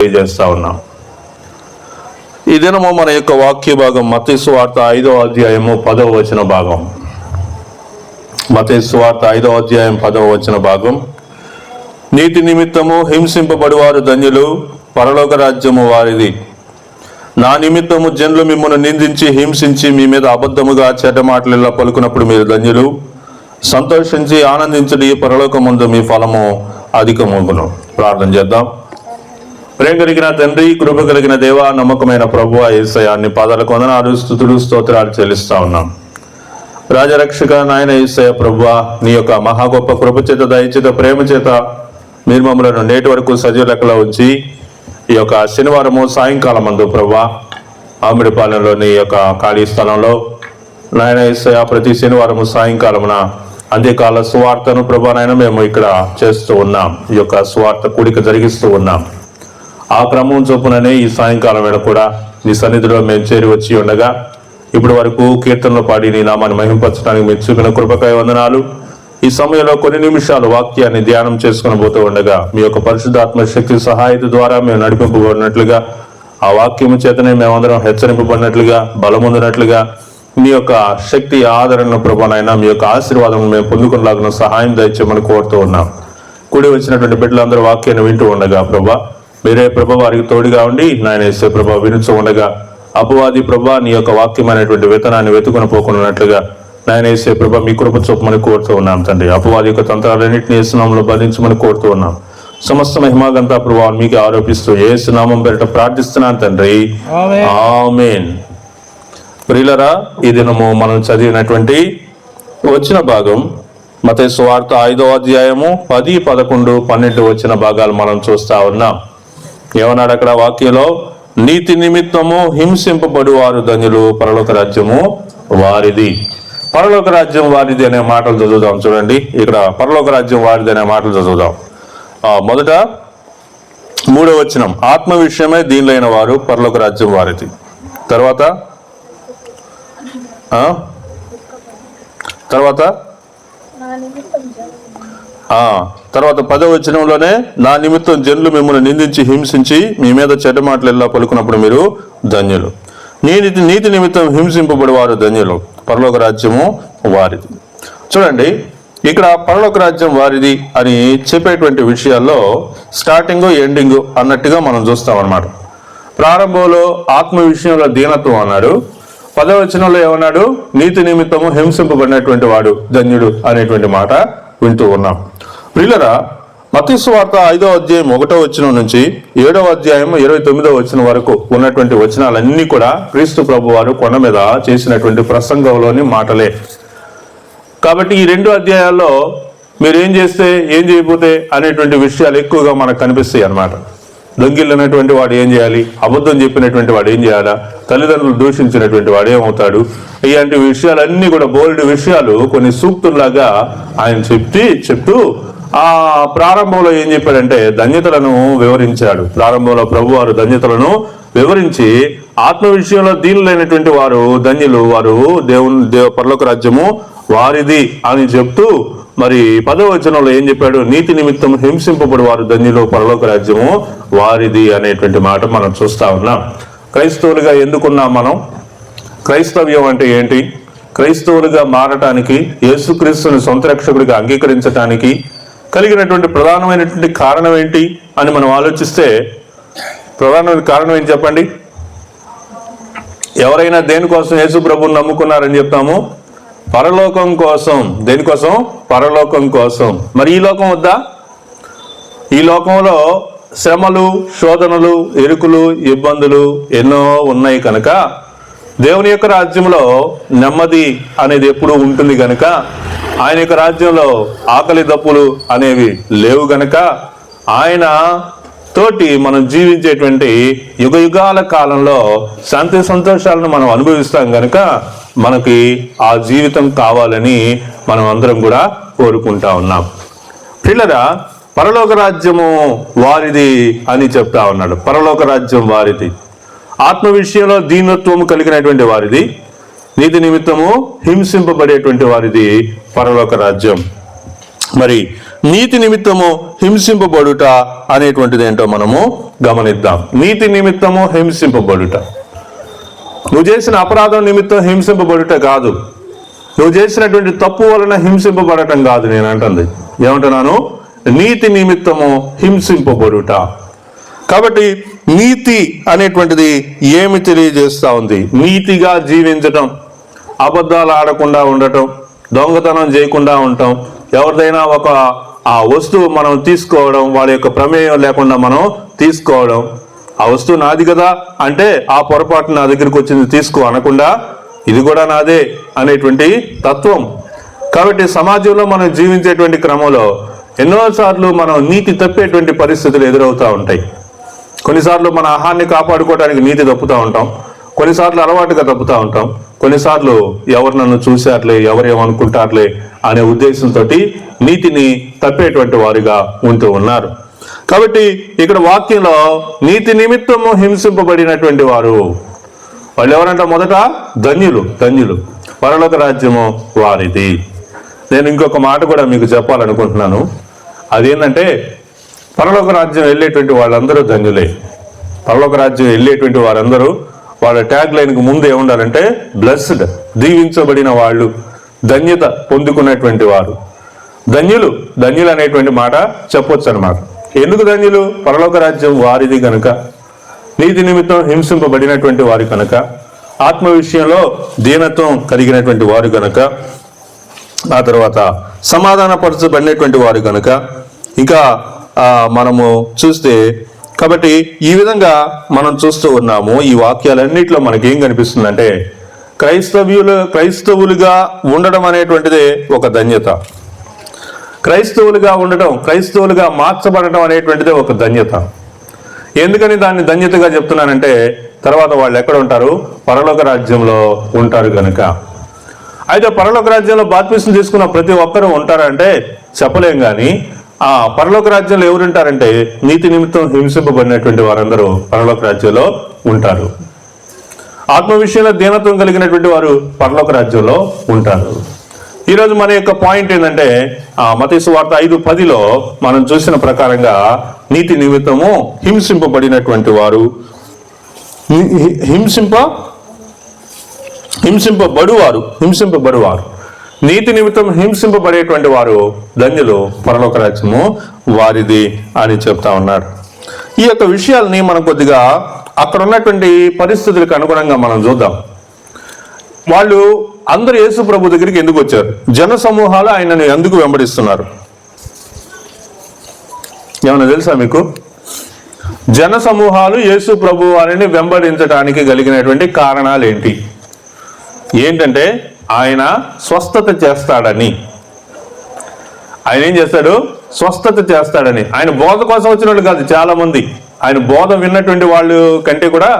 తెలియజేస్తా ఉన్నాం. ఈ దినము మన యొక్క వాక్య భాగం మత్తయి సువార్త 5వ అధ్యాయము 10వ వచన భాగం. మత్తయి సువార్త 5వ అధ్యాయం 10వ వచన భాగం. నీతి నిమిత్తము హింసింపబడివారు ధన్యులు, పరలోక రాజ్యము వారిది. నా నిమిత్తము జనులు మిమ్మల్ని నిందించి హింసించి మీ మీద అబద్ధముగా చెడ్డ మాటలు పలుకున్నప్పుడు మీరు ధన్యులు. సంతోషించి ఆనందించడి, పరలోకమందు మీ ఫలము అధికమగును. ప్రార్థన చేద్దాం. ప్రేమ కలిగిన తండ్రి, కృప కలిగిన దేవ, నమ్మకమైన ప్రభువా యేసయ్య, నీ పాదాలకు వందనాలు, స్తుతులు, స్తోత్రాలు చెల్లిస్తా ఉన్నాం. రాజరక్షక నాయన యేసయ్య ప్రభువా, నీ యొక్క మహా గొప్ప కృప చేత, దయచేత, ప్రేమ చేత మీరు మమ్మలను నేటి వరకు సజీవ లెక్కలో ఉంచి ఈ యొక్క శనివారము సాయంకాలం మందు ప్రభువా ఆమిడిపాలెంలోని ఈ యొక్క ఖాళీ స్థలంలో నాయన యేసయ్య ప్రతి శనివారము సాయంకాలమున అంత్యకాల సువార్తను ప్రభా నాయన మేము ఇక్కడ చేస్తూ ఉన్నాం. ఈ యొక్క సువార్త కూడిక జరిగిస్తూ ఉన్నాం. ఆ క్రమం చొప్పుననే ఈ సాయంకాలం వేళ కూడా నీ సన్నిధిలో మేము చేరి వచ్చి ఉండగా ఇప్పటి వరకు కీర్తనలు పాడి నీ నామాన్ని మహింపరచడానికి మీరు చూపిన కృపకాయ వందనాలు. ఈ సమయంలో కొన్ని నిమిషాలు వాక్యాన్ని ధ్యానం చేసుకుని పోతూ ఉండగా మీ యొక్క పరిశుద్ధాత్మ శక్తి సహాయత ద్వారా మేము నడిపింపబడినట్లుగా, ఆ వాక్యము చేతనే మేమందరం హెచ్చరింపబడినట్లుగా, బలముందినట్లుగా మీ యొక్క శక్తి ఆదరణను ప్రభానైనా మీ యొక్క ఆశీర్వాదం మేము పొందుకునేలాగా సహాయం దయచేయమని కోరుతూ ఉన్నాం. కూడి వచ్చినటువంటి బిడ్డలందరూ వాక్యాన్ని వింటూ ఉండగా ప్రభా మీరే ప్రభా వారికి తోడుగా ఉండి నాయన యేసే ప్రభా వినుచూ ఉండగా అపవాది ప్రభా నీ యొక్క వాక్యమైనటువంటి వేతనాన్ని వెతుకుని పోకున్నట్లుగా నాయన యేసే ప్రభా మీ కృప చూపమని కోరుతూ ఉన్నాం తండ్రి. అపవాది యొక్క తంత్రాలన్నింటినీ యేసు నామములో బంధించమని కోరుతూ ఉన్నాం. సమస్త మహిమాగంతా ప్రభావం మీకే ఆరోపిస్తూ యేసు నామం పేరిట ప్రార్థిస్తున్నాను తండ్రి, ఆమేన్. ప్రియులరా, ఈ దినము మనం చదివినటువంటి వచ్చిన భాగం మత్తయి సువార్త 5వ అధ్యాయము 10, 11, 12 వచ్చిన భాగాలు మనం చూస్తా ఉన్నాం. ఏమన్నాడు అక్కడ వాక్యంలో? నీతి నిమిత్తము హింసింపబడువారు ధన్యులు, పరలోక రాజ్యము వారిది. పరలోక రాజ్యం వారిది అనే మాటలు చదువుదాం. చూడండి, ఇక్కడ పరలోక రాజ్యం వారిది అనే మాటలు చదువుదాం. మొదట 3వ వచనం, ఆత్మ విషయమే దీనిలైన వారు పరలోక రాజ్యం వారిది. తర్వాత 10వ వచనంలోనే నా నిమిత్తం జనులు మిమ్మల్ని నిందించి హింసించి మీ మీద చెడ్డ మాటలు ఎలా పలుకున్నప్పుడు మీరు ధన్యులు. నీతి నిమిత్తం హింసింపబడి వారు ధన్యులు, పరలోక రాజ్యము వారిది. చూడండి, ఇక్కడ పరలోక రాజ్యం వారిది అని చెప్పేటువంటి విషయాల్లో స్టార్టింగ్ ఎండింగ్ అన్నట్టుగా మనం చూస్తాం అన్నమాట. ప్రారంభంలో ఆత్మ విషయంలో దీనత్వం అన్నాడు. 10వ వచనంలో ఏమన్నాడు? నీతి నిమిత్తము హింసింపబడినటువంటి వాడు ధన్యుడు అనేటువంటి మాట వింటూ ఉన్నాం. ప్రియులరా, మత్తయి సువార్త 5వ అధ్యాయం 1వ వచనం నుంచి 7వ అధ్యాయం 29వ వచనం వరకు ఉన్నటువంటి వచనాలన్నీ కూడా క్రీస్తు ప్రభు వారు కొండ మీద చేసినటువంటి ప్రసంగంలోని మాటలే. కాబట్టి ఈ 2 అధ్యాయాల్లో మీరు ఏం చేస్తే ఏం చేయకపోతే అనేటువంటి విషయాలు ఎక్కువగా మనకు కనిపిస్తాయి అన్నమాట. దొంగిలినటువంటి వాడు ఏం చేయాలి, అబద్ధం చెప్పినటువంటి వాడు ఏం చేయాలా, తల్లిదండ్రులు దూషించినటువంటి వాడు ఏమవుతాడు, ఇలాంటి విషయాలన్నీ కూడా బోల్డ్ విషయాలు కొన్ని సూక్తుల్లాగా ఆయన చెప్తూ ఆ ప్రారంభంలో ఏం చెప్పాడంటే ధన్యతలను వివరించాడు. ప్రారంభంలో ప్రభు వారు ధన్యతలను వివరించి ఆత్మ విషయంలో దీనులైనటువంటి వారు ధన్యులు, వారు పరలోక రాజ్యము వారిది అని చెప్తూ మరి 10వ వచనంలో ఏం చెప్పాడు? నీతి నిమిత్తం హింసింపబడి వారు ధన్యులు, పరలోక రాజ్యము వారిది అనేటువంటి మాట మనం చూస్తా ఉన్నాం. క్రైస్తవులుగా ఎందుకున్నాం మనం? క్రైస్తవ్యం అంటే ఏంటి? క్రైస్తవులుగా మారటానికి, యేసుక్రీస్తుని సొంత రక్షకుడిగా అంగీకరించడానికి కలిగినటువంటి ప్రధానమైనటువంటి కారణం ఏంటి అని మనం ఆలోచిస్తే ప్రధానమైన కారణం ఏంటి చెప్పండి? ఎవరైనా దేనికోసం యేసు ప్రభువుని నమ్ముకున్నారని చెప్తాము? పరలోకం కోసం. దేనికోసం? పరలోకం కోసం. మరి ఈ లోకం వద్దా? ఈ లోకంలో శ్రమలు, శోధనలు, ఇరుకులు, ఇబ్బందులు ఎన్నో ఉన్నాయి కనుక దేవుని యొక్క రాజ్యంలో నెమ్మది అనేది ఎప్పుడూ ఉంటుంది కనుక, ఆయన యొక్క రాజ్యంలో ఆకలి దప్పులు అనేవి లేవు గనక, ఆయన తోటి మనం జీవించేటువంటి యుగ యుగాల కాలంలో శాంతి సంతోషాలను మనం అనుభవిస్తాం కనుక మనకి ఆ జీవితం కావాలని మనం అందరం కూడా కోరుకుంటా ఉన్నాం. పిల్లరా, పరలోక రాజ్యము వారిది అని చెప్తా ఉన్నాడు. పరలోక రాజ్యం వారిది. ఆత్మ విషయంలో దీనత్వము కలిగినటువంటి వారిది, నీతి నిమిత్తము హింసింపబడేటువంటి వారిది పరలోక రాజ్యం. మరి నీతి నిమిత్తము హింసింపబడుట అనేటువంటిది ఏంటో మనము గమనిద్దాం. నీతి నిమిత్తము హింసింపబడుట, నువ్వు చేసిన అపరాధం నిమిత్తం హింసింపబడుట కాదు, నువ్వు చేసినటువంటి తప్పు వలన హింసింపబడటం కాదు. నేను అంటుంది ఏమంటున్నాను, నీతి నిమిత్తము హింసింపబడుట. కాబట్టి నీతి అనేటువంటిది ఏమి తెలియజేస్తా ఉంది? నీతిగా జీవించటం, అబద్ధాలు ఆడకుండా ఉండటం, దొంగతనం చేయకుండా ఉండటం, ఎవరిదైనా ఒక ఆ వస్తువు మనం తీసుకోవడం, వాళ్ళ యొక్క ప్రమేయం లేకుండా మనం తీసుకోవడం, ఆ వస్తువు నాది కదా అంటే ఆ పొరపాటు నా దగ్గరికి వచ్చింది తీసుకో అనకుండా ఇది కూడా నాదే అనేటువంటి తత్వం. కాబట్టి సమాజంలో మనం జీవించేటువంటి క్రమంలో ఎన్నోసార్లు మనం నీతి తప్పేటువంటి పరిస్థితులు ఎదురవుతూ ఉంటాయి. కొన్నిసార్లు మన ఆహారాన్ని కాపాడుకోవడానికి నీతి తప్పుతూ ఉంటాం, కొన్నిసార్లు అలవాటుగా తప్పుతూ ఉంటాం, కొన్నిసార్లు ఎవరు నన్ను చూశారులే, ఎవరేమనుకుంటారులే అనే ఉద్దేశంతో నీతిని తప్పేటువంటి వారిగా ఉంటూ ఉన్నారు. కాబట్టి ఇక్కడ వాక్యంలో నీతి నిమిత్తము హింసింపబడినటువంటి వారు వాళ్ళు ఎవరంటే మొదట ధన్యులు, ధన్యులు, పరలోక రాజ్యము వారిది. నేను ఇంకొక మాట కూడా మీకు చెప్పాలనుకుంటున్నాను. అదేంటంటే పరలోక రాజ్యం వెళ్ళేటువంటి వాళ్ళందరూ ధన్యులే. పరలోక రాజ్యం వెళ్ళేటువంటి వారందరూ వాళ్ళ ట్యాగ్ లైన్కి ముందు ఏముండాలంటే బ్లెస్డ్, దీవించబడిన వాళ్ళు, ధన్యత పొందుకున్నటువంటి వారు, ధన్యులు. ధన్యులు అనేటువంటి మాట చెప్పొచ్చు అన్నమాట. ఎందుకు ధన్యులు? పరలోక రాజ్యం వారిది కనుక, నీతి నిమిత్తం హింసింపబడినటువంటి వారు కనుక, ఆత్మ విషయంలో దీనత్వం కలిగినటువంటి వారు కనుక, ఆ తర్వాత సమాధానపరచబడినటువంటి వారు కనుక. ఇంకా మనము చూస్తే కాబట్టి ఈ విధంగా మనం చూస్తూ ఉన్నాము. ఈ వాక్యాలన్నింటిలో మనకేం కనిపిస్తుందంటే క్రైస్తవులుగా ఉండడం అనేటువంటిదే ఒక ధన్యత. క్రైస్తవులుగా ఉండటం, క్రైస్తవులుగా మార్చబడటం అనేటువంటిదే ఒక ధన్యత. ఎందుకని దాన్ని ధన్యతగా చెప్తున్నానంటే తర్వాత వాళ్ళు ఎక్కడ ఉంటారు? పరలోక రాజ్యంలో ఉంటారు కనుక. అయితే పరలోక రాజ్యంలో బాప్తిసం తీసుకున్న ప్రతి ఒక్కరూ ఉంటారంటే చెప్పలేం. కానీ ఆ పరలోక రాజ్యంలో ఎవరుంటారంటే నీతి నిమిత్తం హింసింపబడినటువంటి వారందరూ పరలోక రాజ్యంలో ఉంటారు. ఆత్మ విషయంలో దీనత్వం కలిగినటువంటి వారు పరలోక రాజ్యంలో ఉంటారు. ఈరోజు మన యొక్క పాయింట్ ఏంటంటే మత్తయి సువార్త 5:10 మనం చూసిన ప్రకారంగా నీతి నిమిత్తము హింసింపబడినటువంటి వారు, హింసింపబడువారు, నీతి నిమిత్తం హింసింపబడేటువంటి వారు ధన్యులు, పరలోక రాజ్యము వారిది అని చెప్తా ఉన్నాడు. ఈ యొక్క విషయాల్ని మనం కొద్దిగా అక్కడ ఉన్నటువంటి పరిస్థితులకు అనుగుణంగా మనం చూద్దాం. వాళ్ళు అందరూ యేసు ప్రభు దగ్గరికి ఎందుకు వచ్చారు? జన సమూహాలు ఆయనను ఎందుకు వెంబడిస్తున్నారు? ఏమన్నా తెలుసా మీకు? జన సమూహాలు యేసు ప్రభు వారిని వెంబడించడానికి కలిగినటువంటి కారణాలు ఏంటంటే ఆయన స్వస్థత చేస్తాడని. ఆయన ఏం చేస్తాడు? స్వస్థత చేస్తాడని. ఆయన బోధ కోసం వచ్చిన వాళ్ళు కాదు చాలా మంది. ఆయన బోధ విన్నటువంటి వాళ్ళు కంటే కూడా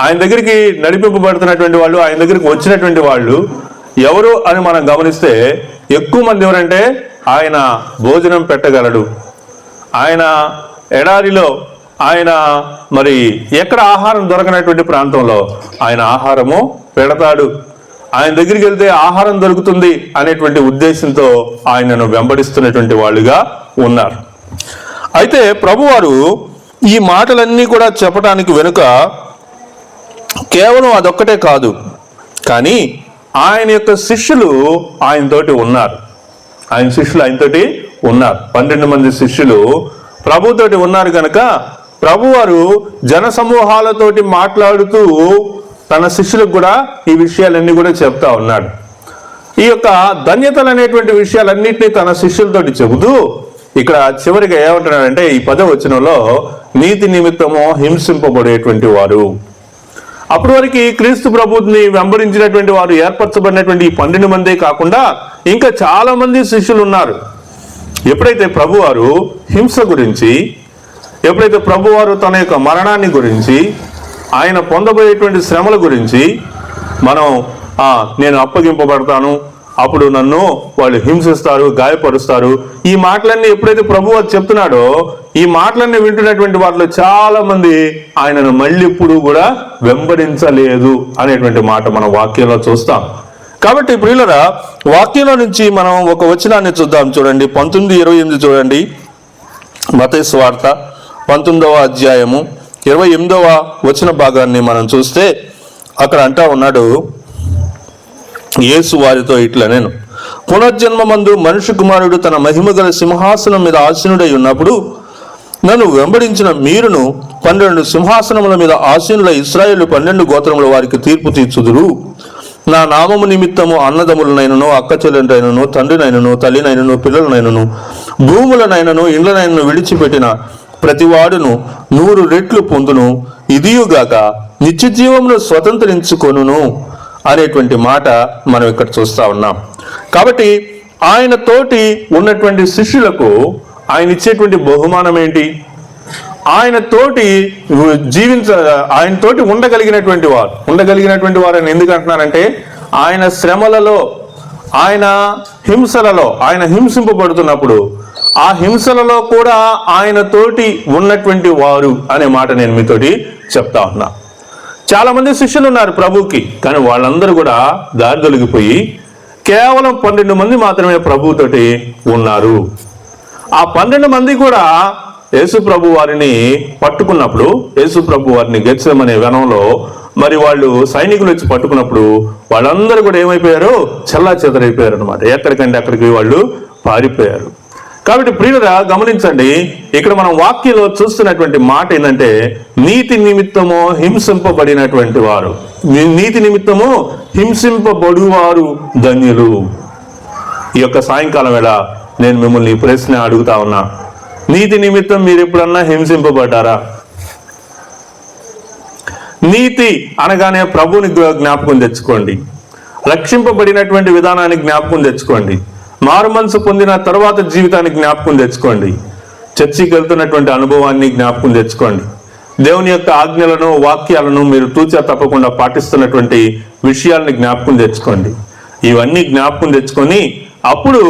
ఆయన దగ్గరికి నడిపింపబడుతున్నటువంటి వాళ్ళు, ఆయన దగ్గరికి వచ్చినటువంటి వాళ్ళు ఎవరు అని మనం గమనిస్తే ఎక్కువ మంది ఎవరంటే ఆయన భోజనం పెట్టగలడు, ఆయన ఎడారిలో, ఆయన మరి ఎక్కడ ఆహారం దొరకనటువంటి ప్రాంతంలో ఆయన ఆహారము పెడతాడు, ఆయన దగ్గరికి వెళ్తే ఆహారం దొరుకుతుంది అనేటువంటి ఉద్దేశంతో ఆయనను వెంబడిస్తున్నటువంటి వాళ్ళుగా ఉన్నారు. అయితే ప్రభువారు ఈ మాటలన్నీ కూడా చెప్పడానికి వెనుక కేవలం అదొక్కటే కాదు, కానీ ఆయన యొక్క శిష్యులు ఆయనతోటి ఉన్నారు. ఆయన శిష్యులు ఆయనతోటి ఉన్నారు. 12 మంది శిష్యులు ప్రభుతోటి ఉన్నారు కనుక ప్రభువారు జన సమూహాలతోటి మాట్లాడుతూ తన శిష్యులకు కూడా ఈ విషయాలన్నీ కూడా చెప్తా ఉన్నాడు. ఈ యొక్క ధన్యతలు అనేటువంటి విషయాలన్నింటినీ తన శిష్యులతోటి చెబుతూ ఇక్కడ చివరిగా ఏమంటున్నాడంటే ఈ 10వ వచనంలో నీతి నిమిత్తము హింసింపబడేటువంటి వారు. అప్పటి వరకు క్రీస్తు ప్రభుని వెంబడించినటువంటి వారు ఏర్పరచబడినటువంటి ఈ 12 మందే కాకుండా ఇంకా చాలా మంది శిష్యులు ఉన్నారు. ఎప్పుడైతే ప్రభువారు హింస గురించి, ఎప్పుడైతే ప్రభువారు తన యొక్క మరణాన్ని గురించి, ఆయన పొందబోయేటువంటి శ్రమల గురించి నేను అప్పగింపబడతాను, అప్పుడు నన్ను వాళ్ళు హింసిస్తారు, గాయపరుస్తారు, ఈ మాటలన్నీ ఎప్పుడైతే ప్రభువు చెప్తున్నాడో ఈ మాటలన్నీ వింటున్నటువంటి వాటిలో చాలా మంది ఆయనను మళ్ళీ ఇప్పుడు కూడా వెంబడించలేదు అనేటువంటి మాట మన వాక్యంలో చూస్తాం. కాబట్టి ప్రియులరా, వాక్యంలో నుంచి మనం ఒక వచనాన్ని చూద్దాం. చూడండి 19:28 చూడండి. మత్తయి సువార్త 19వ అధ్యాయము 28వ వచన భాగాన్ని మనం చూస్తే అక్కడ అంటా ఉన్నాడు, యేసు వారితో ఇట్లా, నేను పునర్జన్మమందు మనుష్య కుమారుడు తన మహిమగల సింహాసనం మీద ఆసీనుడై ఉన్నప్పుడు నన్ను వెంబడించిన మీరును 12 సింహాసనముల మీద ఆసీనుల ఇశ్రాయేలు 12 గోత్రముల వారికి తీర్పు తీర్చుదురు. నా నామము నిమిత్తము అన్నదమ్ములనైనను, అక్క చెల్లెండ్రైనను, తండ్రినైనను, తల్లినైనను, పిల్లలనైనను, భూములనైనను, ఇండ్లనైనను విడిచిపెట్టిన ప్రతివాడును 100 రెట్లు పొందును. ఇదియుగాక నిత్య జీవమును స్వతంత్రించుకొనును అనేటువంటి మాట మనం ఇక్కడ చూస్తా ఉన్నాం. కాబట్టి ఆయన తోటి ఉన్నటువంటి శిష్యులకు ఆయన ఇచ్చేటువంటి బహుమానం ఏంటి? ఆయన తోటి ఆయన తోటి ఉండగలిగినటువంటి వారు అని ఎందుకు అంటున్నారంటే, ఆయన శ్రమలలో, ఆయన హింసలలో, ఆయన హింసింపబడుతున్నప్పుడు ఆ హింసలలో కూడా ఆయన తోటి ఉన్నటువంటి వారు అనే మాట నేను మీతోటి చెప్తా ఉన్నా. చాలా మంది శిష్యులు ఉన్నారు ప్రభువుకి, కానీ వాళ్ళందరూ కూడా దారి తొలగిపోయి కేవలం 12 మంది మాత్రమే ప్రభువుతోటి ఉన్నారు. ఆ 12 మంది కూడా యేసు ప్రభు వారిని పట్టుకున్నప్పుడు, యేసు ప్రభు వారిని గెత్సెమనే వనంలో మరి వాళ్ళు సైనికులు వచ్చి పట్టుకున్నప్పుడు వాళ్ళందరూ కూడా ఏమైపోయారు? చెల్లా చెదరైపోయారు అనమాట. ఎక్కడికంటే అక్కడికి వాళ్ళు పారిపోయారు. కాబట్టి ప్రియులరా, గమనించండి, ఇక్కడ మనం వాక్యంలో చూస్తున్నటువంటి మాట ఏంటంటే, నీతి నిమిత్తము హింసింపబడినటువంటి వారు, నీతి నిమిత్తము హింసింపబడువారు ధన్యులు. ఈ యొక్క సాయంకాలం వేళ నేను మిమ్మల్ని ఈ ప్రశ్న అడుగుతా ఉన్నా, నీతి నిమిత్తం మీరు ఎప్పుడన్నా హింసింపబడ్డారా? నీతి అనగానే ప్రభువుని జ్ఞాపకం తెచ్చుకోండి, రక్షింపబడినటువంటి విధానాన్ని జ్ఞాపకం తెచ్చుకోండి, మారు మనసు పొందిన తర్వాత జీవితాన్ని జ్ఞాపకం తెచ్చుకోండి, చర్చికి వెళ్తున్నటువంటి అనుభవాన్ని జ్ఞాపకం తెచ్చుకోండి, దేవుని యొక్క ఆజ్ఞలను, వాక్యాలను మీరు తూచా తప్పకుండా పాటిస్తున్నటువంటి విషయాలని జ్ఞాపకం తెచ్చుకోండి. ఇవన్నీ జ్ఞాపకం తెచ్చుకొని అప్పుడు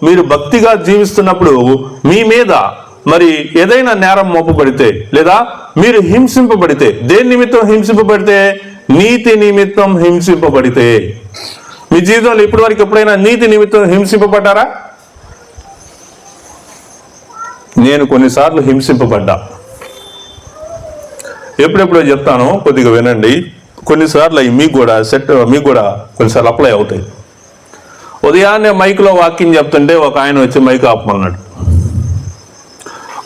మీరు భక్తిగా జీవిస్తున్నప్పుడు మీ మీద మరి ఏదైనా నేరం మోపబడితే, లేదా మీరు హింసింపబడితే, దేని నిమిత్తం హింసింపబడితే? నీతి నిమిత్తం హింసింపబడితే. మీ జీవితంలో ఇప్పటి వరకు ఎప్పుడైనా నీతి నిమిత్తం హింసింపబడ్డారా? నేను కొన్నిసార్లు హింసింపబడ్డా. ఎప్పుడెప్పుడో చెప్తాను, కొద్దిగా వినండి. కొన్నిసార్లు మీకు కూడా కొన్నిసార్లు అప్లై అవుతాయి. ఉదయాన్నే మైకులో వాక్యం చెప్తుంటే ఒక ఆయన వచ్చి మైక్ ఆపమన్నాడు.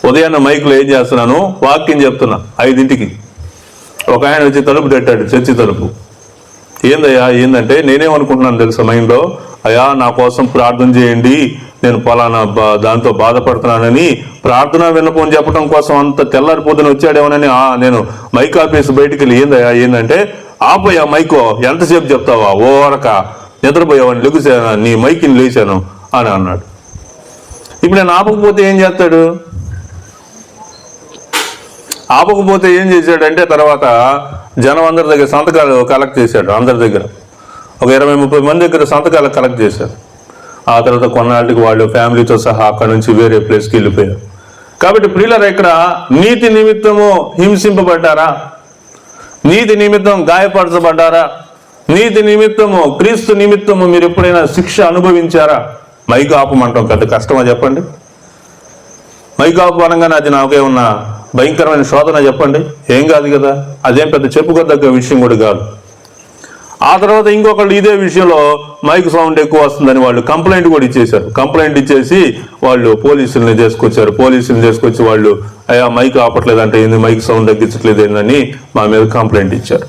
ఉదయాన్నే మైకులో ఏం చేస్తున్నాను? వాక్యం చెప్తున్నా 5ంటికి. ఒక ఆయన వచ్చి తలుపు తట్టాడు, చర్చి తలుపు. ఏందయ్యా? ఏందంటే, నేనేమనుకుంటున్నాను తెలుసా మైండ్లో, అయ్యా నా కోసం ప్రార్థన చేయండి, నేను పలానా దాంతో బాధపడుతున్నానని ప్రార్థన విన్నపం చెప్పడం కోసం అంత తెల్లారిపోతుని వచ్చాడేమోనని నేను మైక్ ఆపేసి బయటికి వెళ్ళి, ఏందయ్యా ఏందంటే, ఆపోయా మైకో, ఎంతసేపు చెప్తావా, ఓరక నిద్రపోయావని లెగుసాను, నీ మైకిని లేచాను అని అన్నాడు. ఇప్పుడు నేను ఆపకపోతే ఏం చేస్తాడు? ఆపకపోతే ఏం చేశాడంటే, తర్వాత జనం అందరి దగ్గర సంతకాలు కలెక్ట్ చేశాడు. అందరి దగ్గర ఒక 20-30 మంది దగ్గర సంతకాలు కలెక్ట్ చేశారు. ఆ తర్వాత కొన్నాళ్ళకి వాళ్ళు ఫ్యామిలీతో సహా అక్కడ నుంచి వేరే ప్లేస్కి వెళ్ళిపోయారు. కాబట్టి ప్రియులారా, ఇక్కడ నీతి నిమిత్తము హింసింపబడ్డారా? నీతి నిమిత్తం గాయపరచబడ్డారా? నీతి నిమిత్తము, క్రీస్తు నిమిత్తము మీరు ఎప్పుడైనా శిక్ష అనుభవించారా? మైకు ఆపమంటాం పెద్ద కష్టమా చెప్పండి? మైకు ఆపు అనగానే అది నాకేమన్నా భయంకరమైన శోధన చెప్పండి? ఏం కాదు కదా, అదేం పెద్ద చెప్పుకోదగ్గ విషయం కూడా కాదు. ఆ తర్వాత ఇంకొకళ్ళు ఇదే విషయంలో మైక్ సౌండ్ ఎక్కువ వస్తుందని వాళ్ళు కంప్లైంట్ కూడా ఇచ్చేశారు. కంప్లైంట్ ఇచ్చేసి వాళ్ళు పోలీసుల్ని తీసుకొచ్చి వాళ్ళు, అయ్యా మైక్ ఆపట్లేదంటే ఏంది, మైక్ సౌండ్ తగ్గించట్లేదు ఏందని మా మీద కంప్లైంట్ ఇచ్చారు.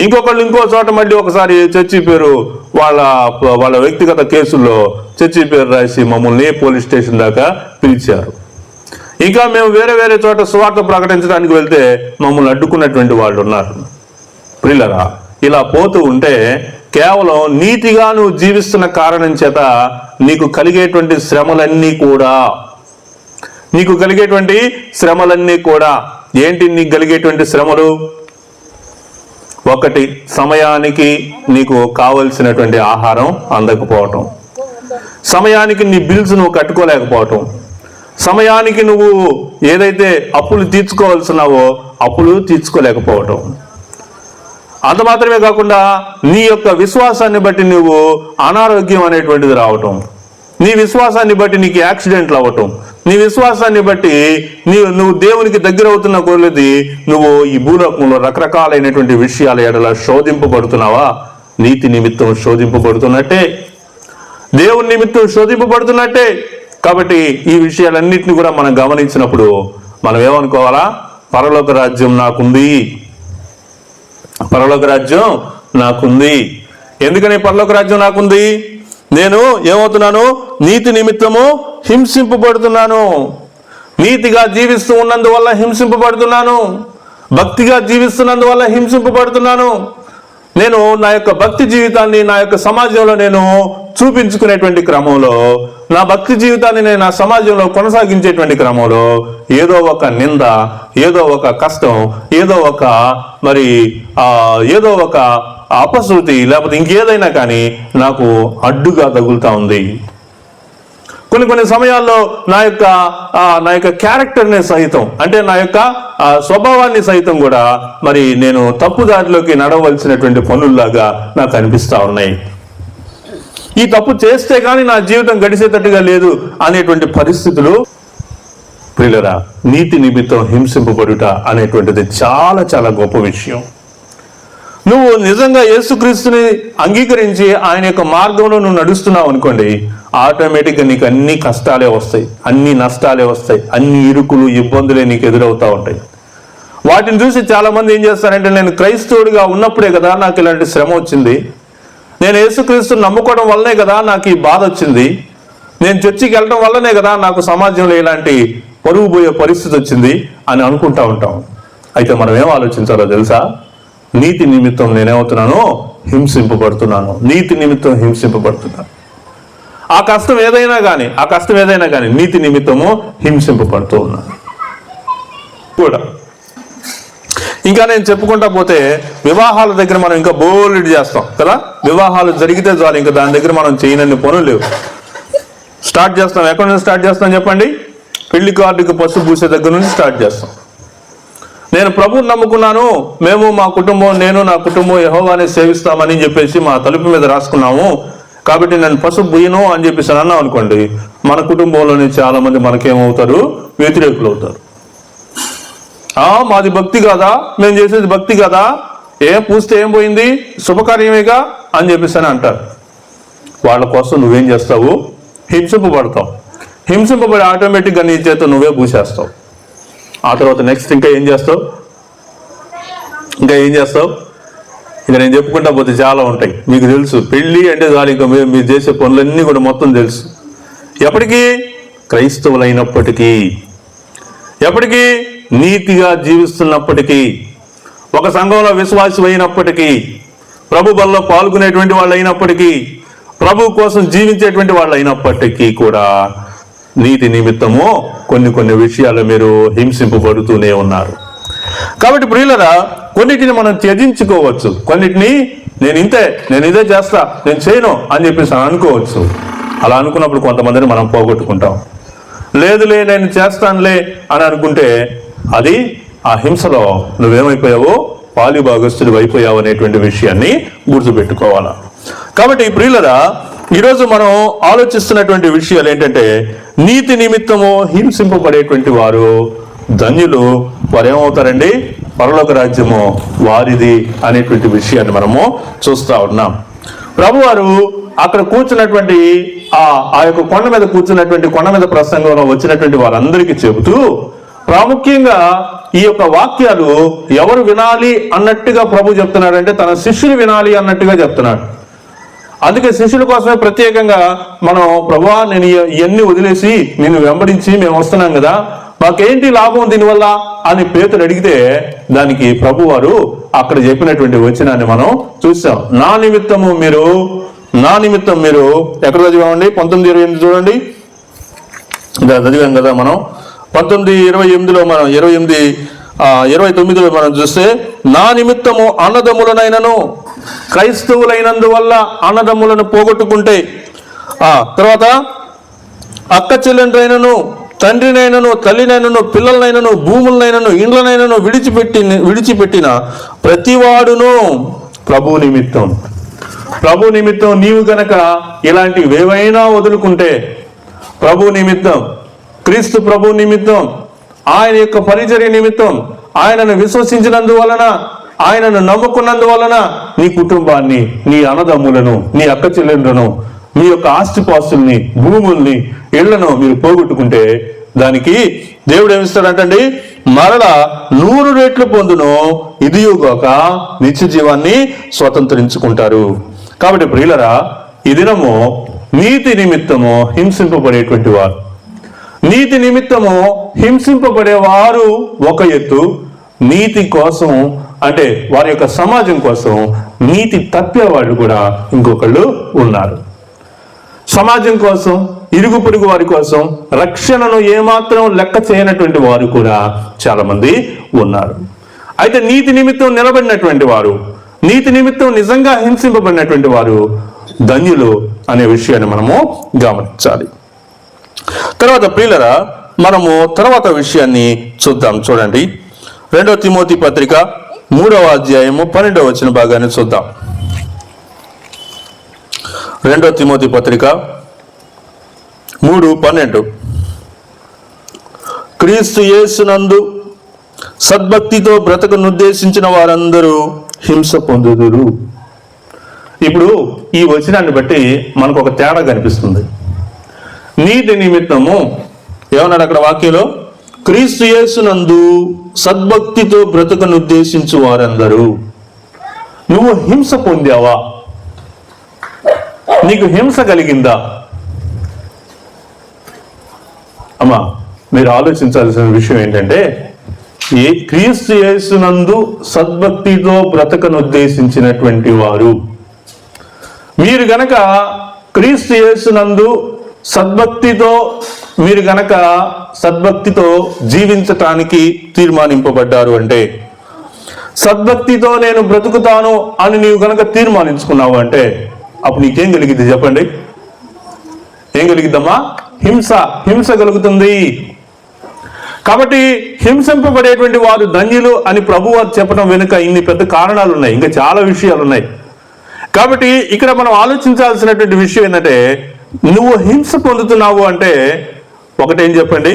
ఇంకొకళ్ళు ఇంకో చోట మళ్ళీ ఒకసారి చర్చి పేరు వాళ్ళ వ్యక్తిగత కేసుల్లో చర్చి పేరు రాసి మమ్మల్ని పోలీస్ స్టేషన్ దాకా పిలిచారు. ఇంకా మేము వేరే వేరే చోట సువార్త ప్రకటించడానికి వెళ్తే మమ్మల్ని అడ్డుకున్నటువంటి వాళ్ళు ఉన్నారు. ప్రియులారా, ఇలా పోతూ ఉంటే కేవలం నీతిగా నువ్వు జీవిస్తున్న కారణం చేత నీకు కలిగేటువంటి శ్రమలన్నీ కూడా ఏంటి? నీకు కలిగేటువంటి శ్రమలు, ఒకటి, సమయానికి నీకు కావలసినటువంటి ఆహారం అందకపోవటం, సమయానికి నీ బిల్స్ నువ్వు కట్టుకోలేకపోవటం, సమయానికి నువ్వు ఏదైతే అప్పులు తీర్చుకోవాల్సినావో అప్పులు తీర్చుకోలేకపోవటం, అంత మాత్రమే కాకుండా నీ యొక్క విశ్వాసాన్ని బట్టి నువ్వు అనారోగ్యం అనేటువంటిది రావటం, నీ విశ్వాసాన్ని బట్టి నీకు యాక్సిడెంట్లు అవ్వటం, నీ విశ్వాసాన్ని బట్టి నువ్వు దేవునికి దగ్గర అవుతున్న కొలది నువ్వు ఈ భూలోకంలో రకరకాలైనటువంటి విషయాల ఎడల శోధింపబడుతున్నావా? నీతి నిమిత్తం శోధింపబడుతున్నట్టే, దేవుని నిమిత్తం శోధింపబడుతున్నట్టే. కాబట్టి ఈ విషయాలన్నింటినీ కూడా మనం గమనించినప్పుడు మనం ఏమనుకోవాలా? పరలోక రాజ్యం నాకుంది, పరలోక రాజ్యం నాకుంది. ఎందుకని పరలోక రాజ్యం నాకుంది? నేను ఏమవుతున్నాను? నీతి నిమిత్తము హింసింపబడుతున్నాను. నీతిగా జీవిస్తూ ఉన్నందువల్ల హింసింపబడుతున్నాను, భక్తిగా జీవిస్తున్నందువల్ల హింసింపబడుతున్నాను. నేను నా యొక్క భక్తి జీవితాన్ని నా యొక్క సమాజంలో నేను చూపించుకునేటువంటి క్రమంలో, నా భక్తి జీవితాన్ని నేను నా సమాజంలో కొనసాగించేటువంటి క్రమంలో ఏదో ఒక నింద, ఏదో ఒక కష్టం, ఏదో ఒక అపశృతి, లేకపోతే ఇంకేదైనా కానీ నాకు అడ్డుగా తగులుతా ఉంది. కొన్ని సమయాల్లో నా యొక్క క్యారెక్టర్ని సహితం, అంటే నా యొక్క స్వభావాన్ని సైతం కూడా మరి నేను తప్పుదారిలోకి నడవలసినటువంటి పనుల్లాగా నాకు అనిపిస్తూ ఉన్నాయి. ఈ తప్పు చేస్తే కానీ నా జీవితం గడిచేటట్టుగా లేదు అనేటువంటి పరిస్థితులు. ప్రియులరా, నీతి నిమిత్తం హింసింపబడుట అనేటువంటిది చాలా చాలా గొప్ప విషయం. నువ్వు నిజంగా యేసుక్రీస్తుని అంగీకరించి ఆయన యొక్క మార్గంలో నువ్వు నడుస్తున్నావు అనుకోండి, ఆటోమేటిక్గా నీకు అన్ని కష్టాలే వస్తాయి, అన్ని నష్టాలే వస్తాయి, అన్ని ఇరుకులు ఇబ్బందులే నీకు ఎదురవుతూ ఉంటాయి. వాటిని చూసి చాలా మంది ఏం చేస్తారంటే, నేను క్రైస్తవుడిగా ఉన్నప్పుడే కదా నాకు ఇలాంటి శ్రమ వచ్చింది, నేను యేసుక్రీస్తుని నమ్ముకోవడం వల్లనే కదా నాకు ఈ బాధ వచ్చింది, నేను చర్చికి వెళ్ళడం వల్లనే కదా నాకు సమాజంలో ఇలాంటి పరుగు పోయే పరిస్థితి వచ్చింది అని అనుకుంటా ఉంటాం. అయితే మనం ఏం ఆలోచించాలో తెలుసా? నీతి నిమిత్తం నేనేమవుతున్నాను? హింసింపబడుతున్నాను. నీతి నిమిత్తం హింసింపబడుతున్నాను. ఆ కష్టం ఏదైనా కానీ నీతి నిమిత్తము హింసింపబడుతూ ఉన్నాను కూడా. ఇంకా నేను చెప్పుకుంటా పోతే వివాహాల దగ్గర మనం ఇంకా బోల్డ్ చేస్తాం కదా. వివాహాలు జరిగితే చాలు, ఇంకా దాని దగ్గర మనం చేయనన్ని పనులు లేవు. స్టార్ట్ చేస్తాం. ఎక్కడి నుంచి స్టార్ట్ చేస్తాం చెప్పండి? పెళ్లి కార్డుకి పసుపు పూసే దగ్గర నుంచి స్టార్ట్ చేస్తాం. నేను ప్రభువుని నమ్ముకున్నాను, మేము మా కుటుంబం, నేను నా కుటుంబం యెహోవాని సేవిస్తామని చెప్పేసి మా తలుపు మీద రాసుకున్నాము, కాబట్టి నేను పసుపు బుయ్యను అని చెప్పేసి అన్నాం అనుకోండి, మన కుటుంబంలోనే చాలా మంది మనకేమవుతారు? వ్యతిరేకులు అవుతారు. మాది భక్తి కాదా, మేము చేసేది భక్తి కాదా, పూస్తే ఏం పోయింది, శుభకార్యమేగా అని చెప్పేసి అని అంటారు. వాళ్ళ కోసం నువ్వేం చేస్తావు? హింసింపబడతావు. హింసింపబడి ఆటోమేటిక్గా నీ చేత నువ్వే పూసేస్తావు. ఆ తర్వాత నెక్స్ట్ ఇంకా ఏం చేస్తావు? ఇంకా నేను చెప్పుకుంటా పోతే చాలా ఉంటాయి. మీకు తెలుసు, పెళ్ళి అంటే చాలు ఇంకా మీరు చేసే పనులన్నీ కూడా మొత్తం తెలుసు. ఎప్పటికీ క్రైస్తవులైనప్పటికీ, ఎప్పటికీ నీతిగా జీవిస్తున్నప్పటికీ, ఒక సంఘంలో విశ్వాసం అయినప్పటికీ, ప్రభు బల్లో పాల్గొనేటువంటి వాళ్ళు అయినప్పటికీ, ప్రభు కోసం జీవించేటువంటి వాళ్ళు అయినప్పటికీ కూడా నీతి నిమిత్తము కొన్ని విషయాలు మీరు హింసింపబడుతూనే ఉన్నారు. కాబట్టి ప్రియులరా, కొన్నిటిని మనం త్యజించుకోవచ్చు, కొన్నిటిని నేను ఇదే చేస్తా, నేను చేయను అని చెప్పేసి అనుకోవచ్చు. అలా అనుకున్నప్పుడు కొంతమందిని మనం పోగొట్టుకుంటాం. లేదులే నేను చేస్తానులే అని అనుకుంటే అది ఆ హింసలో నువ్వేమైపోయావో పాలిభాగస్తుడు అయిపోయావు అనేటువంటి విషయాన్ని గుర్తుపెట్టుకోవాలా. కాబట్టి ప్రియులరా, ఈరోజు మనం ఆలోచిస్తున్నటువంటి విషయాలు ఏంటంటే, నీతి నిమిత్తము హింసింపబడేటువంటి వారు ధన్యులు, వారు ఏమవుతారండి? పరలోక రాజ్యము వారిది అనేటువంటి విషయాన్ని మనము చూస్తూ ఉన్నాం. ప్రభువారు అక్కడ కూర్చున్నటువంటి ఆ యొక్క కొండ మీద ప్రసంగంలో వచ్చినటువంటి వారందరికీ చెబుతూ, ప్రాముఖ్యంగా ఈ యొక్క వాక్యాలు ఎవరు వినాలి అన్నట్టుగా ప్రభు చెప్తున్నాడంటే, తన శిష్యులు వినాలి అన్నట్టుగా చెప్తున్నాడు. అందుకే శిష్యుల కోసమే ప్రత్యేకంగా మనం, ప్రభువా నేను ఇవన్నీ వదిలేసి నిన్ను వెంబడించి మేము వస్తున్నాం కదా, మాకేంటి లాభం దీనివల్ల అని పేతురు అడిగితే, దానికి ప్రభువారు అక్కడ చెప్పినటువంటి వచనాన్ని మనం చూసాం. నా నిమిత్తం మీరు ఎక్కడ చదివామండి? 19:28 చూడండి. చదివాం కదా మనం. 19:28లో మనం 29లో మనం చూస్తే, నా నిమిత్తము అన్నదమ్ములనైనను, క్రైస్తవులైనందువల్ల అన్నదమ్ములను పోగొట్టుకుంటే, తర్వాత అక్క చెల్లెండ్రైనను, తండ్రినైనను, తల్లినైనను, పిల్లలనైనను, భూములనైనను, ఇండ్లనైనను విడిచిపెట్టిన ప్రతివాడును ప్రభు నిమిత్తం నీవు గనక ఇలాంటివేవైనా వదులుకుంటే, ప్రభు నిమిత్తం, క్రీస్తు ప్రభు నిమిత్తం, ఆయన యొక్క పరిచర్య నిమిత్తం, ఆయనను విశ్వసించినందువలన, ఆయనను నమ్ముకున్నందువలన నీ కుటుంబాన్ని, నీ అన్నదమ్ములను, నీ అక్క చెల్లెళ్ళను, మీ యొక్క ఆస్తిపాస్తుల్ని, భూముల్ని, ఇళ్లను మీరు పోగొట్టుకుంటే దానికి దేవుడు ఏమిస్తాడంటండి? మరలా 100 రెట్లు పొందును, ఇదియుగాక నిత్య జీవాన్ని స్వతంత్రించుకుంటారు. కాబట్టి ప్రియులరా, ఈ దినము నీతి నిమిత్తము హింసింపబడేటువంటి వారు, నీతి నిమిత్తము హింసింపబడేవారు ఒక ఎత్తు, నీతి కోసం అంటే వారి యొక్క సమాజం కోసం నీతి తప్పేవాళ్ళు కూడా ఇంకొకళ్ళు ఉన్నారు. సమాజం కోసం, ఇరుగు పొరుగు వారి కోసం రక్షణను ఏమాత్రం లెక్క చేయనటువంటి వారు కూడా చాలా మంది ఉన్నారు. అయితే నీతి నిమిత్తం నిలబడినటువంటి వారు, నీతి నిమిత్తం నిజంగా హింసింపబడినటువంటి వారు ధన్యులు అనే విషయాన్ని మనము గమనించాలి. తర్వాత ప్రియులరా, మనము తర్వాత విషయాన్ని చూద్దాం. చూడండి, 2 తిమోతి పత్రిక 3వ అధ్యాయము 12వ వచన భాగాన్ని చూద్దాం. 2 తిమోతి పత్రిక 3:12 క్రీస్తు యేసునందు సద్భక్తితో బ్రతకనుద్దేశించిన వారందరూ హింస పొందుదురు. ఇప్పుడు ఈ వచనాన్ని బట్టి మనకు ఒక తేడా కనిపిస్తుంది. నీతి నిమిత్తము ఏమన్నాడు అక్కడ వాక్యంలో? క్రీస్తు యేసునందు సద్భక్తితో బ్రతకనుద్దేశించు వారందరూ. నువ్వు హింస పొందావా? నీకు హింస కలిగిందా? అమ్మా, మీరు ఆలోచించాల్సిన విషయం ఏంటంటే, ఏ క్రీస్తు యేసునందు సద్భక్తితో బ్రతకనుద్దేశించినటువంటి వారు, మీరు గనక క్రీస్తు యేసునందు సద్భక్తితో జీవించటానికి తీర్మానింపబడ్డారు అంటే, సద్భక్తితో నేను బ్రతుకుతాను అని నీవు గనక తీర్మానించుకున్నావు అంటే అప్పుడు నీకేం కలిగింది చెప్పండి? ఏం కలిగిద్దమ్మా? హింస కలుగుతుంది. కాబట్టి హింసింపబడేటువంటి వారు ధన్యులు అని ప్రభువు చెప్పడం వెనుక ఇన్ని పెద్ద కారణాలు ఉన్నాయి, ఇంకా చాలా విషయాలు ఉన్నాయి. కాబట్టి ఇక్కడ మనం ఆలోచించాల్సినటువంటి విషయం ఏంటంటే, నువ్వు హింస పొందుతున్నావు అంటే ఒకటేం చెప్పండి,